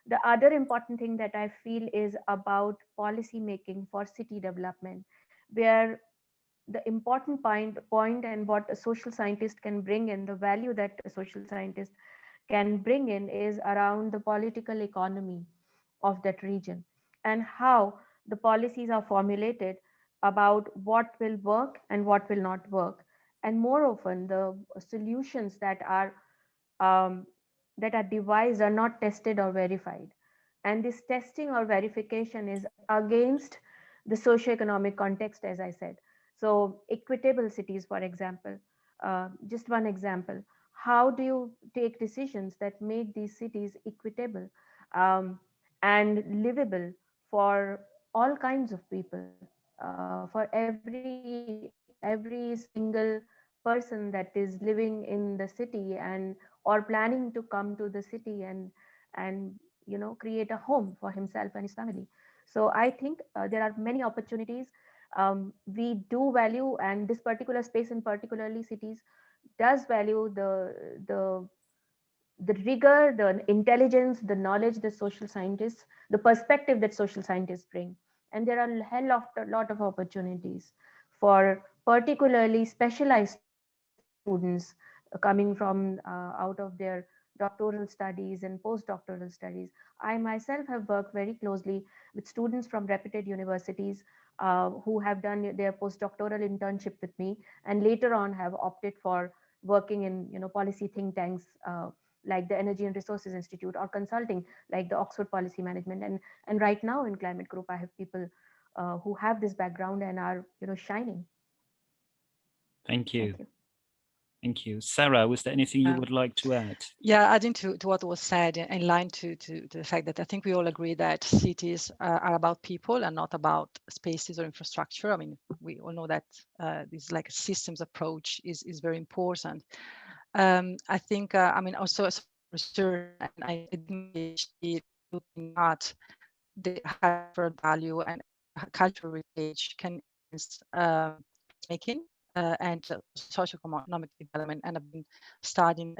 S4: The other important thing that I feel is about policy making for city development, where the important point and what a social scientist can bring in, the value that a social scientist can bring in, is around the political economy of that region, and how the policies are formulated about what will work and what will not work. And more often, the solutions um, that are devised are not tested or verified. And this testing or verification is against the socio-economic context, as I said. So equitable cities, for example, just one example, how do you take decisions that make these cities equitable and livable for all kinds of people, for every single person that is living in the city and or planning to come to the city and you know, create a home for himself and his family. So I think there are many opportunities. We do value, and this particular space, in particularly cities, does value the rigor, the intelligence, the knowledge that social scientists, the perspective that social scientists bring. And there are a hell of a lot of opportunities for particularly specialized students coming from out of their doctoral studies and postdoctoral studies. I myself have worked very closely with students from reputed universities who have done their postdoctoral internship with me, and later on have opted for working in, you know, policy think tanks like the Energy and Resources Institute, or consulting like the Oxford Policy Management. And right now in Climate Group, I have people who have this background and are, you know, shining.
S2: Thank you.
S4: Thank you.
S2: Thank you. Sarah, was there anything you would like to add?
S7: Yeah, adding to what was said, in line to the fact that I think we all agree that cities are about people and not about spaces or infrastructure. I mean, we all know that this like systems approach is very important. I think, I mean, also as research, and I did my PhD looking at the higher value and cultural heritage can making and socioeconomic development, and I've been studying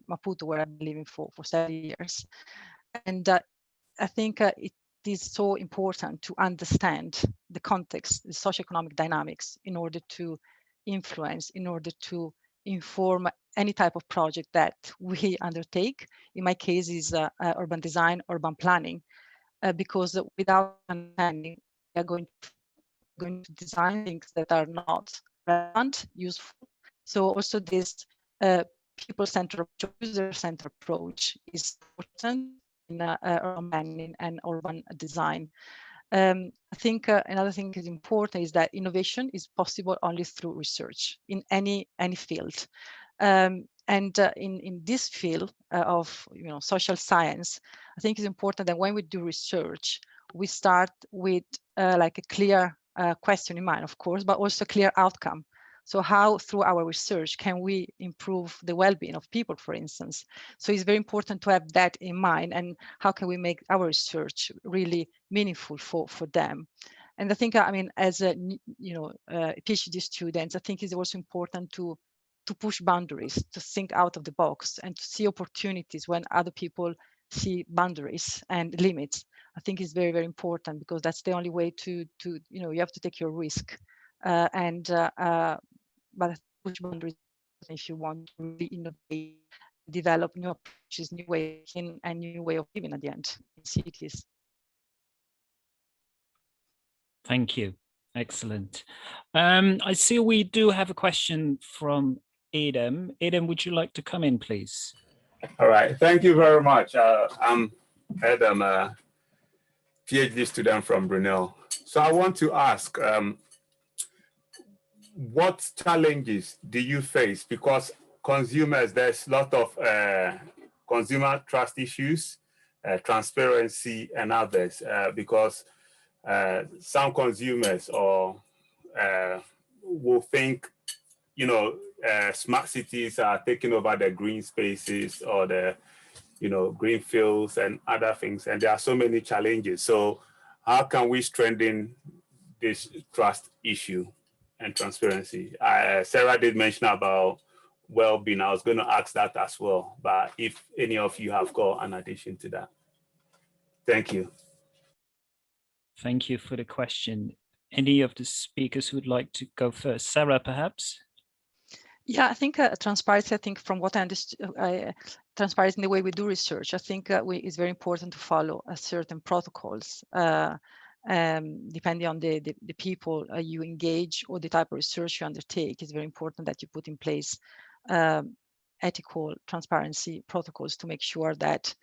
S7: Maputo, where I've been living for 7 years. And I think it is so important to understand the context, the socioeconomic dynamics, in order to influence, in order to inform any type of project that we undertake. In my case, is urban design, urban planning, because without understanding, we are going to design things that are not relevant, useful. So also this people-centered, user-centered approach is important in urban planning and urban design. I think another thing is important is that innovation is possible only through research in any field. And in this field of social science, I think it's important that when we do research, we start with like a clear question in mind, of course, but also a clear outcome. So how, through our research, can we improve the well-being of people, for instance? So it's very important to have that in mind, and how can we make our research really meaningful for them? And I think, I mean, as a PhD students, I think it's also important to push boundaries, to think out of the box, and to see opportunities when other people see boundaries and limits. I think is very, very important, because that's the only way to you have to take your risk but push boundaries if you want to really innovate, develop new approaches, new way of thinking, and new way of living at the end in cities.
S2: Thank you. Excellent. I see we do have a question from Adam. Adam, would you like to come in, please?
S8: All right. Thank you very much. I'm Adam, a PhD student from Brunel. So I want to ask, what challenges do you face? Because consumers, there's a lot of consumer trust issues, transparency, and others, because some consumers will think, smart cities are taking over the green spaces or the, green fields and other things. And there are so many challenges. So how can we strengthen this trust issue and transparency? Sarah did mention about well-being. I was going to ask that as well, but if any of you have got an addition to that. Thank you.
S2: Thank you for the question. Any of the speakers who would like to go first? Sarah, perhaps?
S7: Yeah, I think transparency, I think from what I understood, transparency in the way we do research, I think it's very important to follow certain protocols. Depending on the people you engage or the type of research you undertake, it's very important that you put in place ethical transparency protocols to make sure that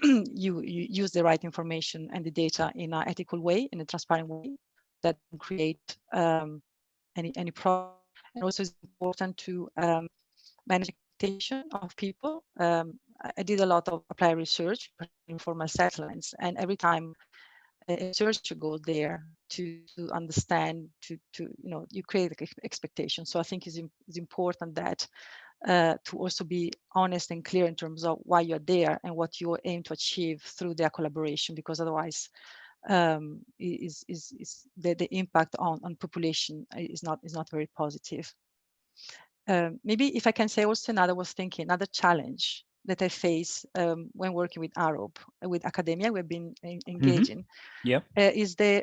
S7: you use the right information and the data in an ethical way, in a transparent way, that can create any problem. And also it's important to manage expectation of people. I did a lot of applied research in formal settlements, and every time a researcher goes there to understand, you create expectations. So I think it's it's important that to also be honest and clear in terms of why you're there and what you aim to achieve through their collaboration, because otherwise the impact on population is not very positive. Maybe if I can say also another challenge that I face when working with Arup, with academia, we've been engaging, is the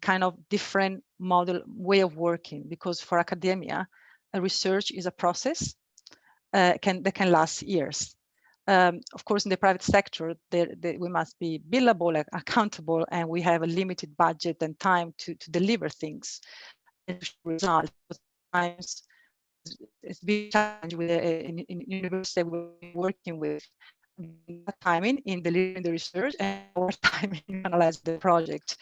S7: kind of different way of working, because for academia, research is a process that can last years. Of course, in the private sector, we must be billable, accountable, and we have a limited budget and time to deliver things and results. Sometimes it's a big challenge with in university we're working with timing in delivering the research and our time in analyzing the project,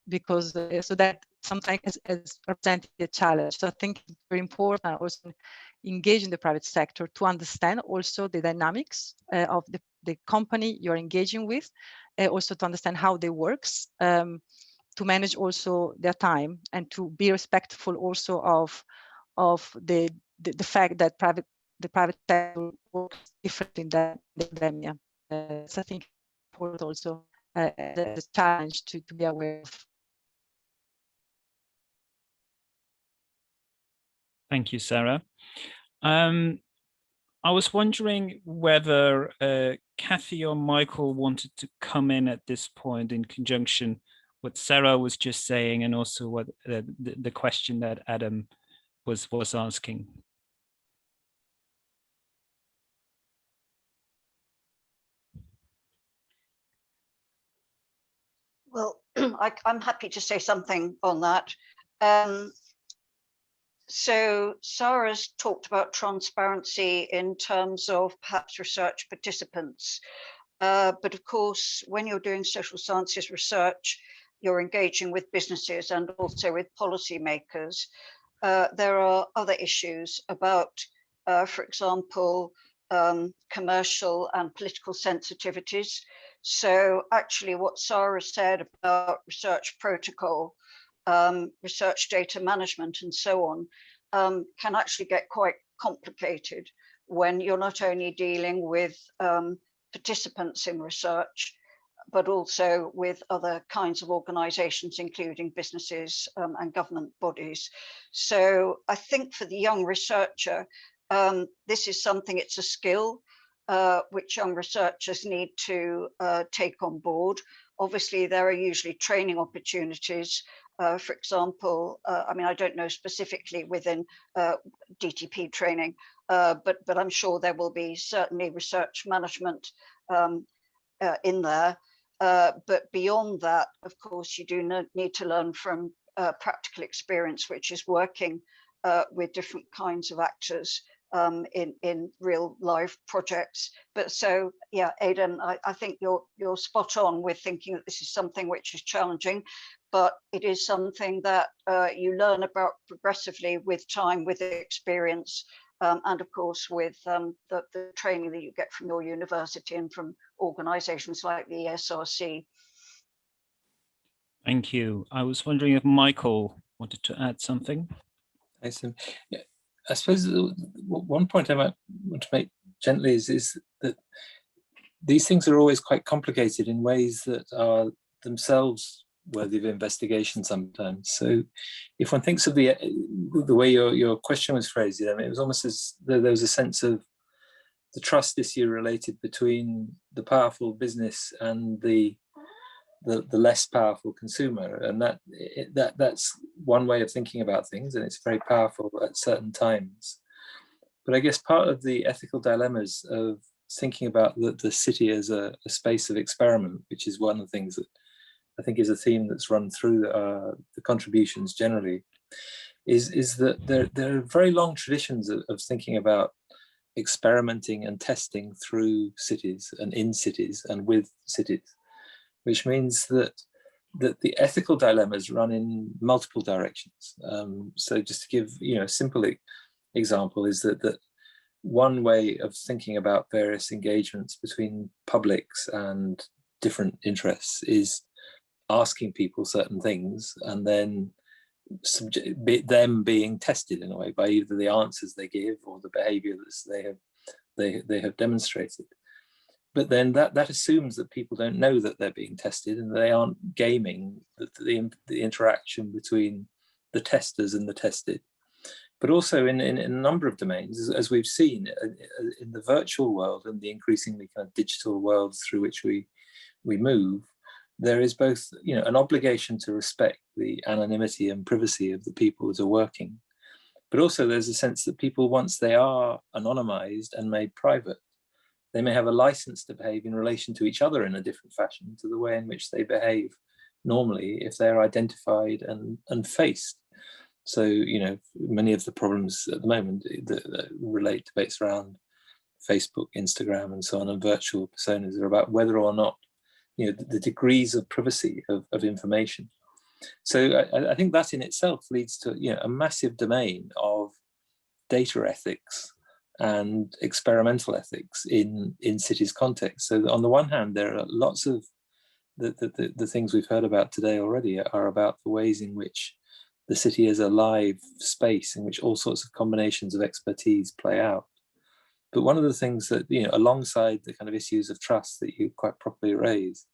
S7: because so that sometimes is representing a challenge. So I think it's very important also engage in the private sector to understand also the dynamics of the company you're engaging with, also to understand how they works, to manage also their time, and to be respectful also of the the fact that the private sector works differently than the academia. So I think important also the challenge to be aware of.
S2: Thank you, Sarah. I was wondering whether Kathy or Michael wanted to come in at this point in conjunction what Sarah was just saying, and also what the question that Adam was asking.
S6: Well, I'm happy to say something on that. So Sarah's talked about transparency in terms of perhaps research participants. But of course, when you're doing social sciences research, you're engaging with businesses and also with policymakers. There are other issues about, for example, commercial and political sensitivities. So actually what Sarah said about research protocol, research data management and so on, can actually get quite complicated when you're not only dealing with participants in research, but also with other kinds of organizations, including businesses and government bodies. So I think for the young researcher, this is something, it's a skill which young researchers need to take on board. Obviously, there are usually training opportunities. For example, I mean, I don't know specifically within DTP training, but I'm sure there will be certainly research management in there. But beyond that, of course, you do need to learn from practical experience, which is working with different kinds of actors in real life projects. But so, yeah, Aidan, I think you're spot on with thinking that this is something which is challenging, but it is something that you learn about progressively with time, with experience, and of course with the training that you get from your university and from organizations like the ESRC.
S2: Thank you. I was wondering if Michael wanted to add something.
S3: Yeah, I suppose one point I might want to make gently is that these things are always quite complicated in ways that are themselves worthy of investigation sometimes. So if one thinks of the way your question was phrased, I mean, it was almost as though there was a sense of the trust issue related between the powerful business and the less powerful consumer, and that's one way of thinking about things, and it's very powerful at certain times. But I guess part of the ethical dilemmas of thinking about the city as a space of experiment, which is one of the things that I think is a theme that's run through the contributions generally, is that there are very long traditions of thinking about experimenting and testing through cities and in cities and with cities, which means that the ethical dilemmas run in multiple directions. So just to give a simple example is that one way of thinking about various engagements between publics and different interests is asking people certain things and then them being tested in a way by either the answers they give or the behavior that they have demonstrated. But then that assumes that people don't know that they're being tested and they aren't gaming the interaction between the testers and the tested. But also in a number of domains, as we've seen in the virtual world and the increasingly kind of digital world through which we move, there is both an obligation to respect the anonymity and privacy of the people that are working, but also there's a sense that people, once they are anonymized and made private, they may have a license to behave in relation to each other in a different fashion to the way in which they behave normally if they're identified and faced. So, many of the problems at the moment that relate to debates around Facebook, Instagram, and so on, and virtual personas are about whether or not, the degrees of privacy of information. So I think that in itself leads to, a massive domain of data ethics and experimental ethics in cities context. So on the one hand, there are lots of the things we've heard about today already are about the ways in which the city as a live space in which all sorts of combinations of expertise play out. But one of the things that, you know, alongside the kind of issues of trust that you quite properly raise,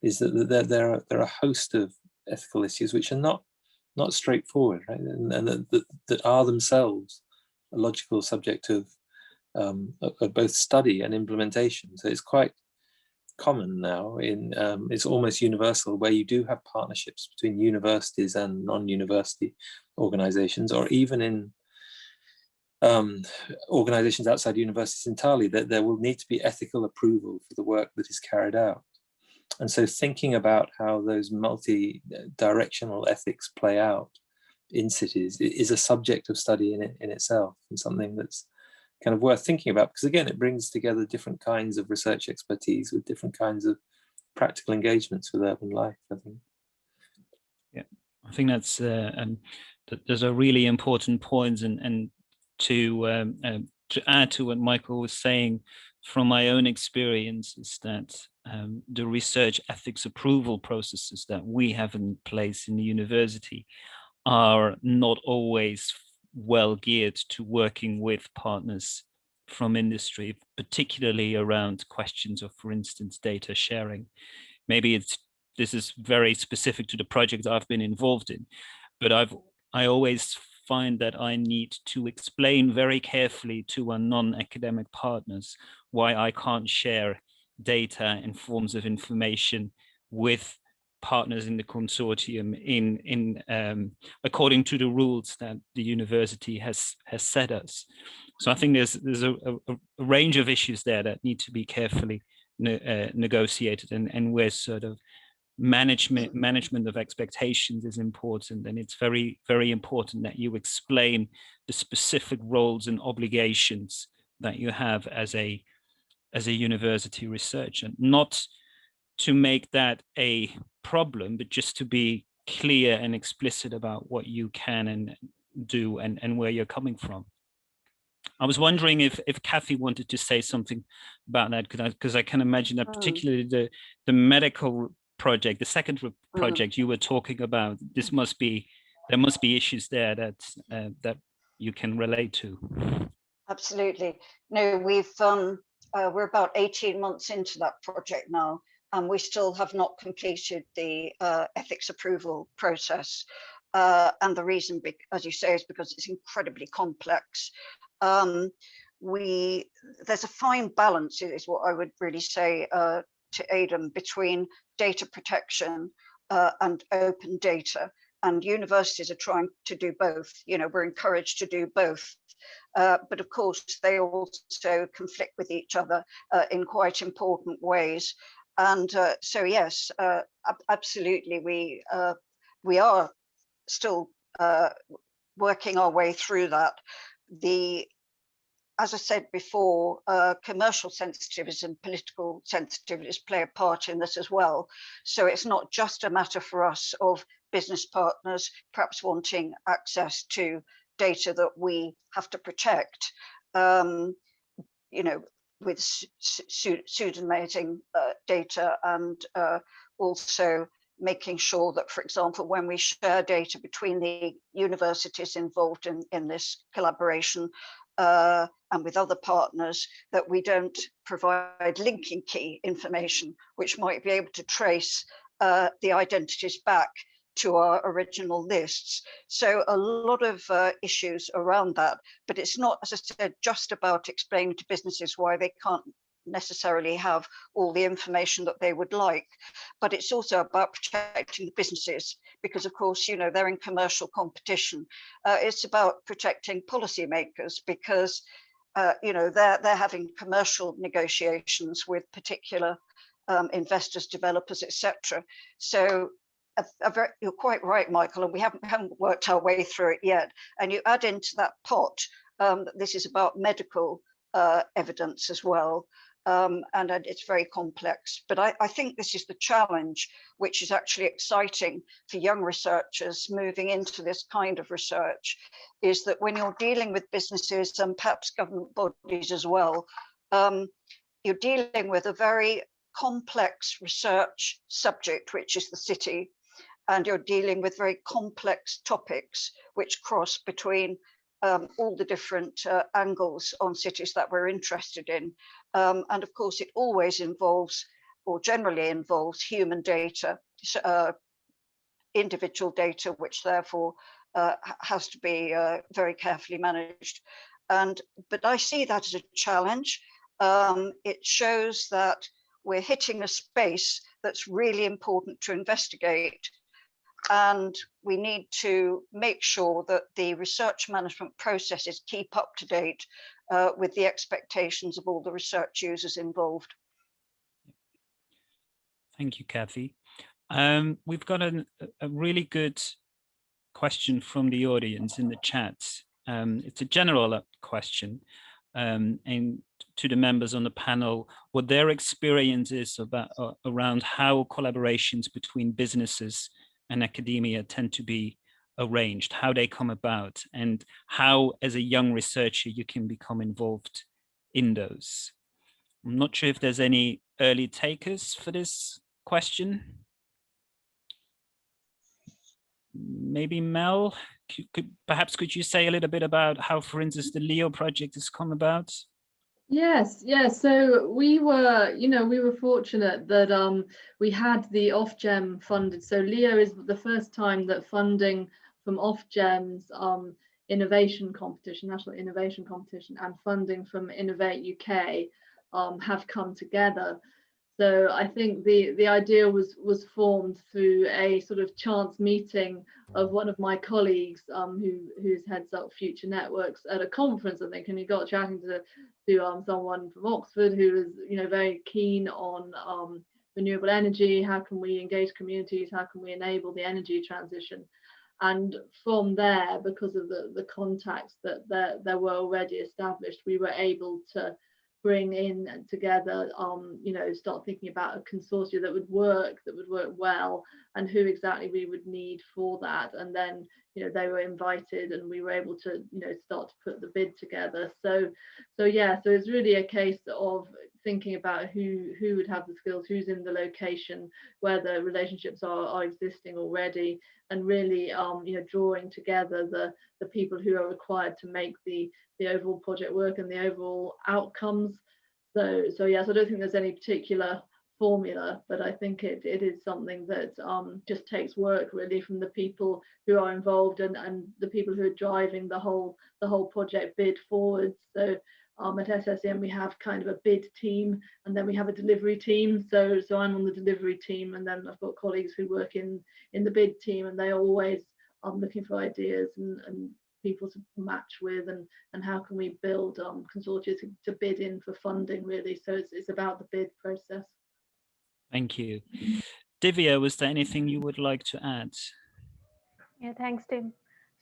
S3: is that there are a host of ethical issues which are not straightforward, right? And that are themselves a logical subject of both study and implementation. So it's quite common now it's almost universal, where you do have partnerships between universities and non-university organizations, or even in organizations outside universities entirely, that there will need to be ethical approval for the work that is carried out. And so thinking about how those multi-directional ethics play out in cities is a subject of study in itself, and something that's kind of worth thinking about, because again, it brings together different kinds of research expertise with different kinds of practical engagements with urban life, I think.
S2: Yeah, I think that's those are really important points, and to add to what Michael was saying, from my own experience, is that the research ethics approval processes that we have in place in the university are not always well geared to working with partners from industry, particularly around questions of, for instance, data sharing. Maybe this is very specific to the project I've been involved in, but I always find that I need to explain very carefully to our non-academic partners why I can't share data and forms of information with partners in the consortium in according to the rules that the university has set us. So I think there's a range of issues there that need to be carefully negotiated, and where sort of management of expectations is important, and it's very, very important that you explain the specific roles and obligations that you have as a university researcher, not to make that a problem, but just to be clear and explicit about what you can and do, and where you're coming from. I was wondering if Kathy wanted to say something about that, because I can imagine that particularly the medical project, the second project you were talking about, there must be issues there that you can relate to.
S6: Absolutely. No, we're about 18 months into that project now, and we still have not completed the ethics approval process. And the reason, as you say, is because it's incredibly complex. There's a fine balance, is what I would really say to Adam, between data protection and open data. And universities are trying to do both. You know, we're encouraged to do both. But of course, they also conflict with each other in quite important ways. And so, yes, absolutely, we are still working our way through that. As I said before, commercial sensitivities and political sensitivities play a part in this as well. So it's not just a matter for us of business partners perhaps wanting access to data that we have to protect, you know, with pseudonymizing data, and also making sure that, for example, when we share data between the universities involved in this collaboration and with other partners, that we don't provide linking key information, which might be able to trace the identities back to our original lists. So a lot of issues around that, but it's not, as I said, just about explaining to businesses why they can't necessarily have all the information that they would like, but it's also about protecting the businesses, because of course, you know, they're in commercial competition. It's about protecting policymakers, because you know, they're having commercial negotiations with particular investors, developers, etc. So you're quite right, Michael, and we haven't worked our way through it yet. And you add into that pot that this is about medical evidence as well. And it's very complex. But I think this is the challenge, which is actually exciting for young researchers moving into this kind of research, is that when you're dealing with businesses and perhaps government bodies as well, you're dealing with a very complex research subject, which is the city. and you're dealing with very complex topics which cross between all the different angles on cities that we're interested in. And of course, it always involves, or generally involves, human data, individual data, which therefore has to be very carefully managed. But I see that as a challenge. It shows that we're hitting a space that's really important to investigate. And we need to make sure that the research management processes keep up to date with the expectations of all the research users involved.
S2: Thank you, Kathy. We've got a really good question from the audience in the chat. It's a general question, and to the members on the panel, what their experience is about around how collaborations between businesses and academia tend to be arranged, how they come about, and how, as a young researcher, you can become involved in those. I'm not sure if there's any early takers for this question. Maybe Mel, could you say a little bit about how, for instance, the LEO project has come about?
S1: Yes, yes. So we were fortunate that we had the Ofgem funded. So LEO is the first time that funding from Ofgem's innovation competition, national innovation competition, and funding from Innovate UK have come together. So I think the idea was formed through a sort of chance meeting of one of my colleagues who's heads up Future Networks at a conference, I think, and he got chatting to someone from Oxford who was very keen on renewable energy. How can we engage communities? How can we enable the energy transition? And from there, because of the contacts that there were already established, we were able to bring in together, start thinking about a consortium that would work well, and who exactly we would need for that. And then, they were invited, and we were able to, start to put the bid together. So it's really a case of thinking about who would have the skills, who's in the location, where the relationships are existing already, and really, drawing together the people who are required to make the overall project work and the overall outcomes. So yes, I don't think there's any particular formula, but I think it is something that just takes work really from the people who are involved and the people who are driving the whole project bid forward. So at SSEM we have kind of a bid team, and then we have a delivery team. So I'm on the delivery team, and then I've got colleagues who work in the bid team, and they always are looking for ideas and people to match with, and how can we build consortia to bid in for funding, really. So it's about the bid process.
S2: Thank you. Divya, was there anything you would like to add?
S4: Yeah, thanks, Tim.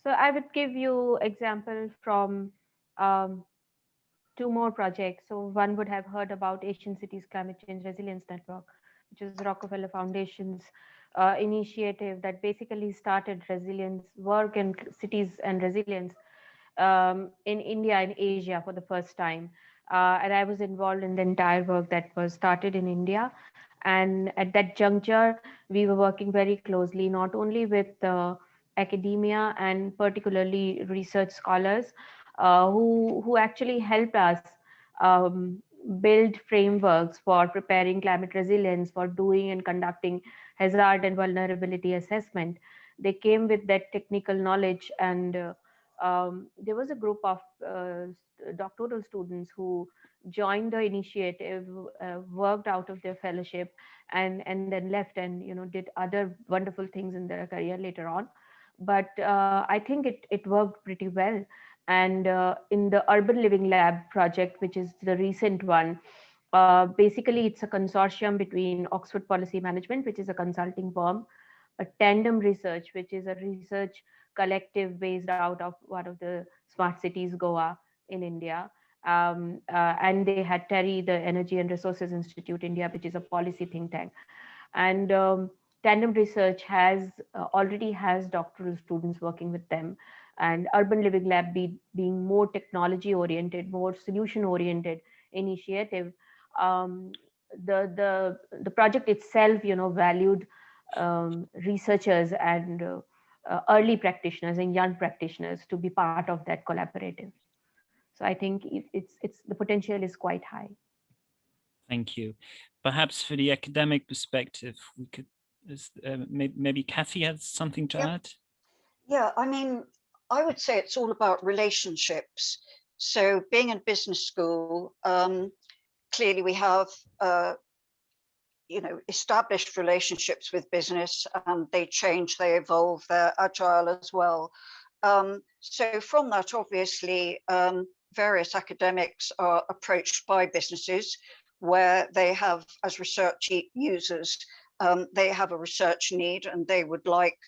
S4: So I would give you example from two more projects. So one would have heard about Asian Cities Climate Change Resilience Network, which is Rockefeller Foundation's initiative that basically started resilience work in cities and resilience in India and Asia for the first time. And I was involved in the entire work that was started in India. And at that juncture, we were working very closely, not only with academia and particularly research scholars who actually helped us build frameworks for preparing climate resilience, for doing and conducting hazard and vulnerability assessment. They came with that technical knowledge, and there was a group of doctoral students who joined the initiative, worked out of their fellowship, and then left and did other wonderful things in their career later on. But I think it worked pretty well. And in the Urban Living Lab project, which is the recent one, basically it's a consortium between Oxford Policy Management, which is a consulting firm, a Tandem Research, which is a research collective based out of one of the smart cities, Goa in India. And they had TERI, the Energy and Resources Institute India, which is a policy think tank. And Tandem Research already has doctoral students working with them. And Urban Living Lab being more technology oriented, more solution oriented initiative. The project itself, valued researchers and early practitioners and young practitioners to be part of that collaborative. So I think it's the potential is quite high.
S2: Thank you. Perhaps for the academic perspective, we could, maybe Kathy has something to add?
S6: Yeah, I mean, I would say it's all about relationships. So being in business school, clearly we have, established relationships with business, and they change, they evolve, they're agile as well. So from that, obviously, various academics are approached by businesses where they have, as research users, they have a research need and they would like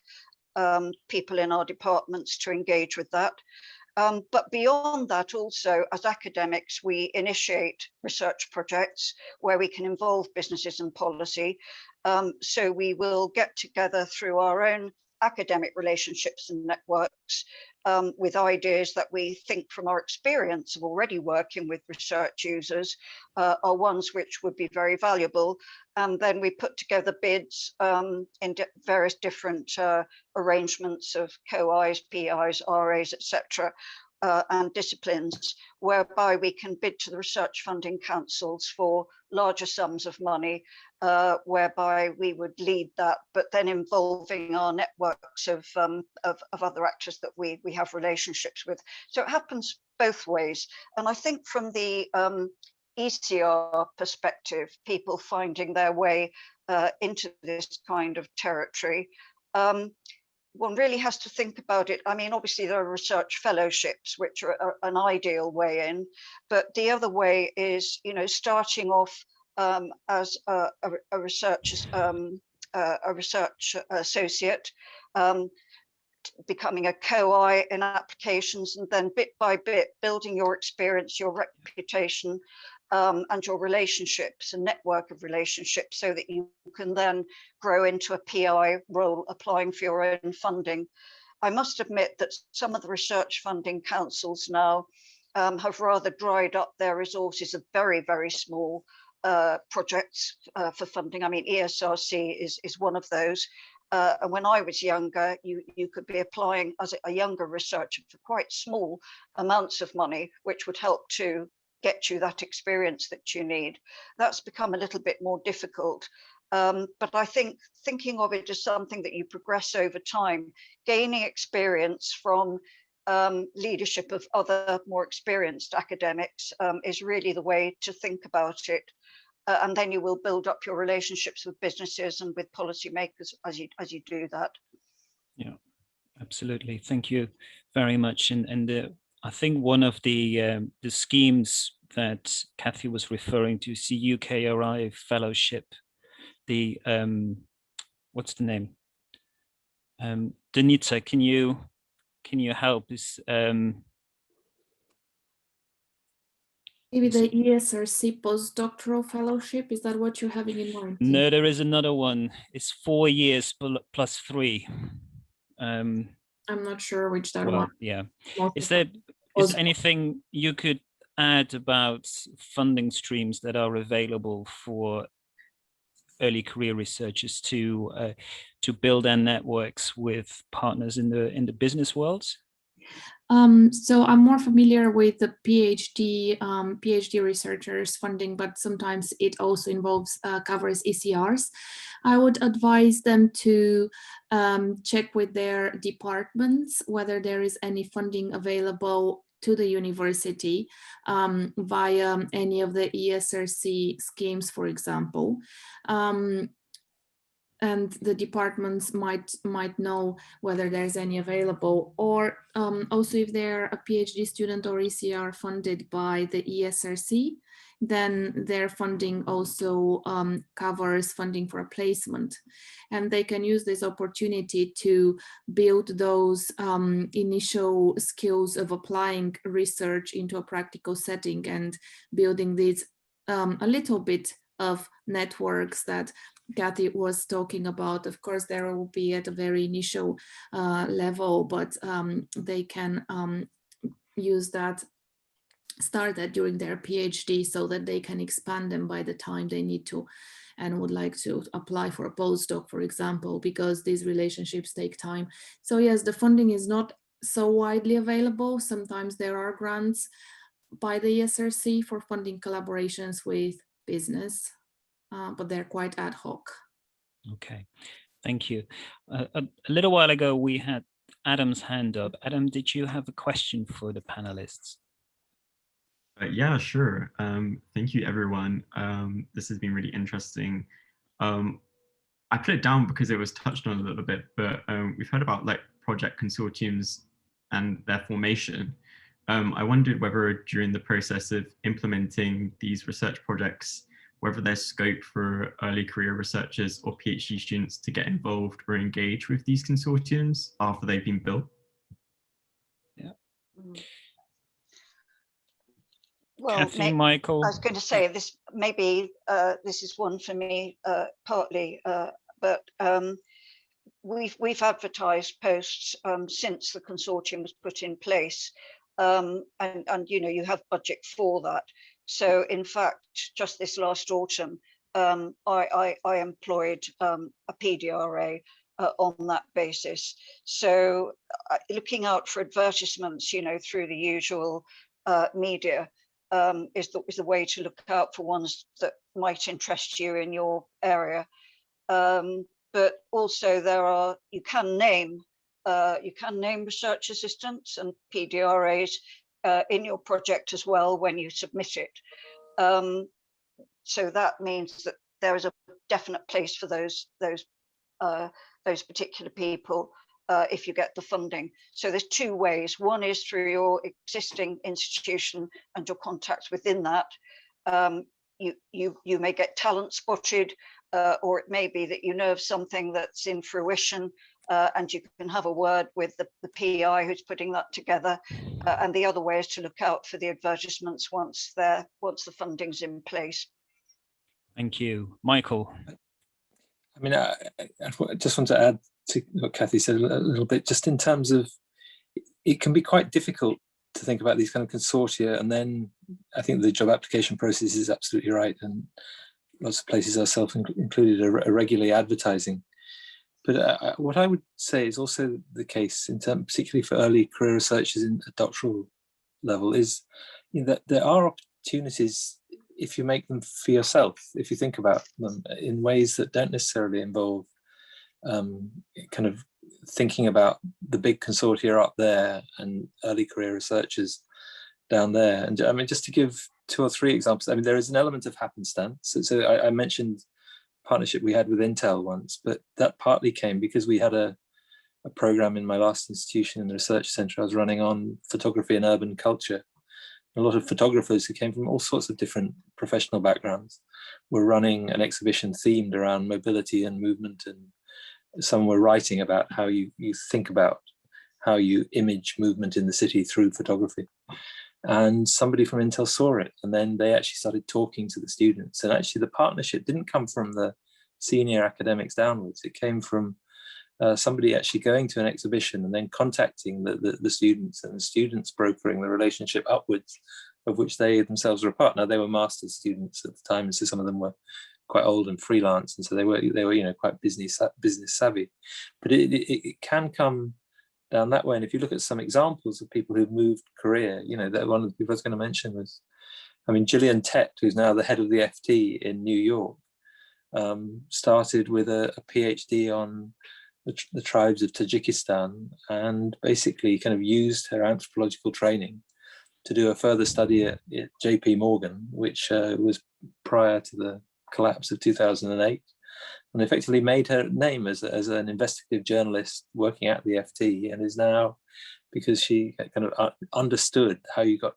S6: people in our departments to engage with that. But beyond that, also, as academics, we initiate research projects where we can involve businesses and policy. So we will get together through our own academic relationships and networks with ideas that we think from our experience of already working with research users are ones which would be very valuable. And then we put together bids in various different arrangements of co-Is, PIs, RAs, etc. And disciplines, whereby we can bid to the research funding councils for larger sums of money, whereby we would lead that, but then involving our networks of other actors that we have relationships with. So it happens both ways. And I think from the ECR perspective, people finding their way into this kind of territory, one really has to think about it. I mean, obviously there are research fellowships, which are an ideal way in, but the other way is, starting off as a research associate, becoming a co-I in applications, and then bit by bit building your experience, your reputation, and your relationships and network of relationships, so that you can then grow into a PI role applying for your own funding. I must admit that some of the research funding councils now have rather dried up their resources of very, very small projects for funding. I mean, ESRC is one of those. And when I was younger, you could be applying as a younger researcher for quite small amounts of money, which would help to get you that experience that you need. That's become a little bit more difficult. But I think thinking of it as something that you progress over time, gaining experience from leadership of other more experienced academics is really the way to think about it. And then you will build up your relationships with businesses and with policymakers as you do that. Yeah,
S2: absolutely. Thank you very much. And I think one of the schemes that Kathy was referring to is the UKRI fellowship. The what's the name? Danita, can you help?
S9: Maybe the ESRC postdoctoral fellowship, is that what you're having in mind?
S2: No, there is another one. It's 4 years plus 3.
S9: I'm not sure which that one.
S2: Yeah. Is there anything you could add about funding streams that are available for early career researchers to build their networks with partners in the business world?
S9: So I'm more familiar with the PhD researchers funding, but sometimes it also involves covers ECRs. I would advise them to check with their departments whether there is any funding available to the university via any of the ESRC schemes, for example. And the departments might know whether there's any available, or also if they're a PhD student or ECR funded by the ESRC, then their funding also covers funding for a placement. And they can use this opportunity to build those initial skills of applying research into a practical setting and building these a little bit of networks that Kathy was talking about. Of course, there will be at a very initial level, but they can use that, start that during their PhD, so that they can expand them by the time they need to and would like to apply for a postdoc, for example, because these relationships take time. So yes, the funding is not so widely available. Sometimes there are grants by the ESRC for funding collaborations with business, but they're quite ad hoc.
S2: Okay, thank you. A little while ago, we had Adam's hand up. Adam, did you have a question for the panelists?
S5: Yeah, sure. Thank you, everyone. This has been really interesting. I put it down because it was touched on a little bit, but we've heard about like project consortiums and their formation. I wondered whether during the process of implementing these research projects, whether there's scope for early career researchers or PhD students to get involved or engage with these consortiums after they've been built.
S2: Yeah.
S6: Well,
S2: Kathy, Michael.
S6: I was going to say this. Maybe this is one for me, partly, but we've advertised posts since the consortium was put in place, and you know, you have budget for that. So in fact, just this last autumn, I employed a PDRA on that basis. So looking out for advertisements, you know, through the usual media is the way to look out for ones that might interest you in your area. But also there are, you can name research assistants and PDRAs in your project as well when you submit it. So that means that there is a definite place for those particular people if you get the funding. So there's two ways. One is through your existing institution and your contacts within that. You may get talent spotted, or it may be that you know of something that's in fruition, and you can have a word with the PI who's putting that together. And the other way is to look out for the advertisements once the funding's in place.
S2: Thank you. Michael.
S3: I mean, I just want to add to what Kathy said a little bit, just in terms of, it can be quite difficult to think about these kind of consortia, and then I think the job application process is absolutely right, and lots of places, ourselves included, are regularly advertising. But what I would say is also the case, in terms, particularly for early career researchers in a doctoral level, is, you know, that there are opportunities if you make them for yourself, if you think about them in ways that don't necessarily involve kind of thinking about the big consortia up there and early career researchers down there. And I mean, just to give 2 or 3 examples, I mean, there is an element of happenstance. So I mentioned partnership we had with Intel once, but that partly came because we had a program in my last institution in the research center I was running on photography and urban culture. A lot of photographers who came from all sorts of different professional backgrounds were running an exhibition themed around mobility and movement, and some were writing about how you think about how you image movement in the city through photography. And somebody from Intel saw it, and then they actually started talking to the students. And actually the partnership didn't come from the senior academics downwards. It came from somebody actually going to an exhibition and then contacting the students, and the students brokering the relationship upwards, of which they themselves were a part. Now, they were master's students at the time, and so some of them were quite old and freelance, and so they were you know, quite business savvy. But it can come down that way. And if you look at some examples of people who've moved career, you know, that one of the people I was going to mention was, I mean, Gillian Tett, who's now the head of the FT in New York, started with a PhD on the tribes of Tajikistan, and basically kind of used her anthropological training to do a further study at JP Morgan, which was prior to the collapse of 2008, and effectively made her name as an investigative journalist working at the FT, and is now, because she kind of understood how you got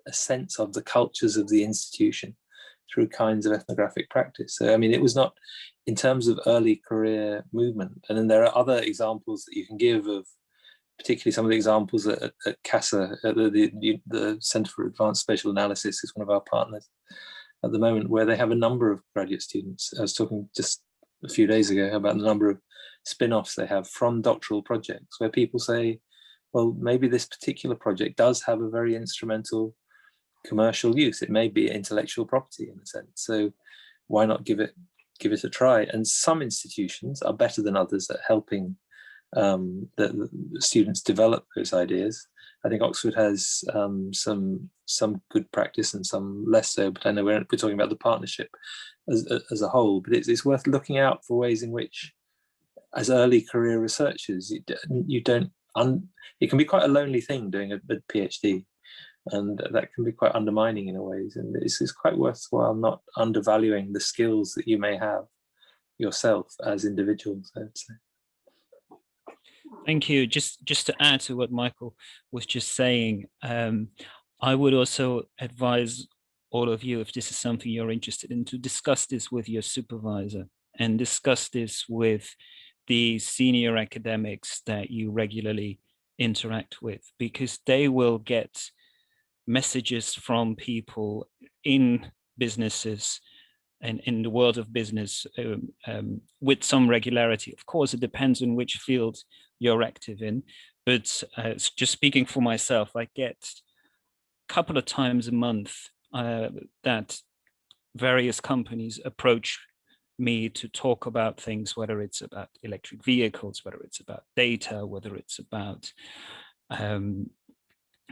S3: a sense of the cultures of the institution through kinds of ethnographic practice. So, I mean, it was not in terms of early career movement. And then there are other examples that you can give of, particularly some of the examples at CASA, at the Centre for Advanced Spatial Analysis is one of our partners at the moment, where they have a number of graduate students. I was talking just a few days ago about the number of spin-offs they have from doctoral projects, where people say, well, maybe this particular project does have a very instrumental commercial use. It may be intellectual property in a sense. So why not give it give it a try. And some institutions are better than others at helping the students develop those ideas. I think Oxford has some good practice and some less so, but I know we're talking about the partnership as a whole, but it's worth looking out for ways in which, as early career researchers, it can be quite a lonely thing doing a PhD, and that can be quite undermining in a ways, and it's quite worthwhile not undervaluing the skills that you may have yourself as individuals, I would say.
S2: Thank you. Just to add to what Michael was just saying, I would also advise all of you, if this is something you're interested in, to discuss this with your supervisor and discuss this with the senior academics that you regularly interact with, because they will get messages from people in businesses and in the world of business with some regularity. Of course, it depends on which field you're active in, but just speaking for myself, I get a couple of times a month that various companies approach me to talk about things, whether it's about electric vehicles, whether it's about data, whether it's about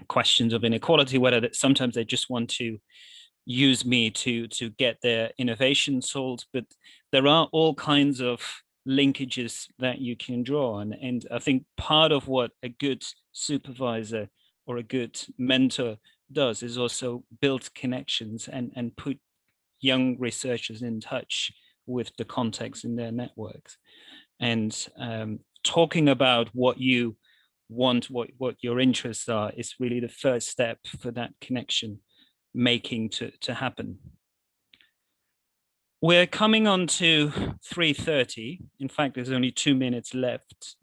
S2: questions of inequality, whether that sometimes they just want to use me to get their innovation sold, but there are all kinds of linkages that you can draw on. And I think part of what a good supervisor or a good mentor does is also build connections and put young researchers in touch with the context in their networks. And talking about what you want, what your interests are, is really the first step for that connection making to happen. We're coming on to 3:30. In fact, there's only 2 minutes left.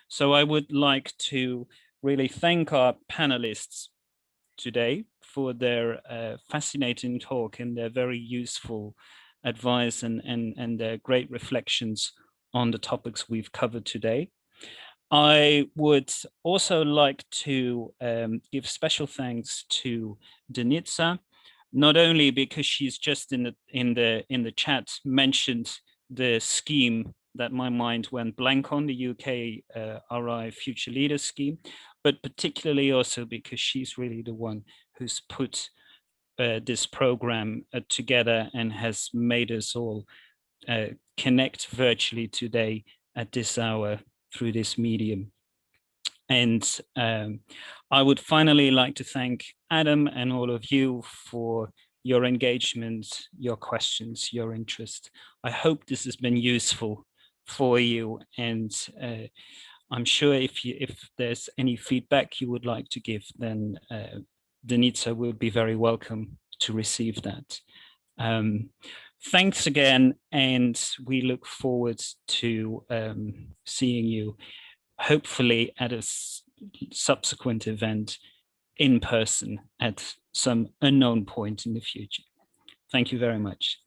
S2: So I would like to really thank our panelists today for their fascinating talk and their very useful advice and their great reflections on the topics we've covered today. I would also like to give special thanks to Denitsa, not only because she's just in the chat mentioned the scheme that my mind went blank on, the UK RI Future Leaders scheme, but particularly also because she's really the one who's put this program together and has made us all connect virtually today at this hour through this medium. And I would finally like to thank Adam and all of you for your engagement, your questions, your interest. I hope this has been useful for you, and I'm sure if there's any feedback you would like to give, then Denitsa will be very welcome to receive that. Thanks again, and we look forward to seeing you hopefully at a subsequent event in person at some unknown point in the future. Thank you very much.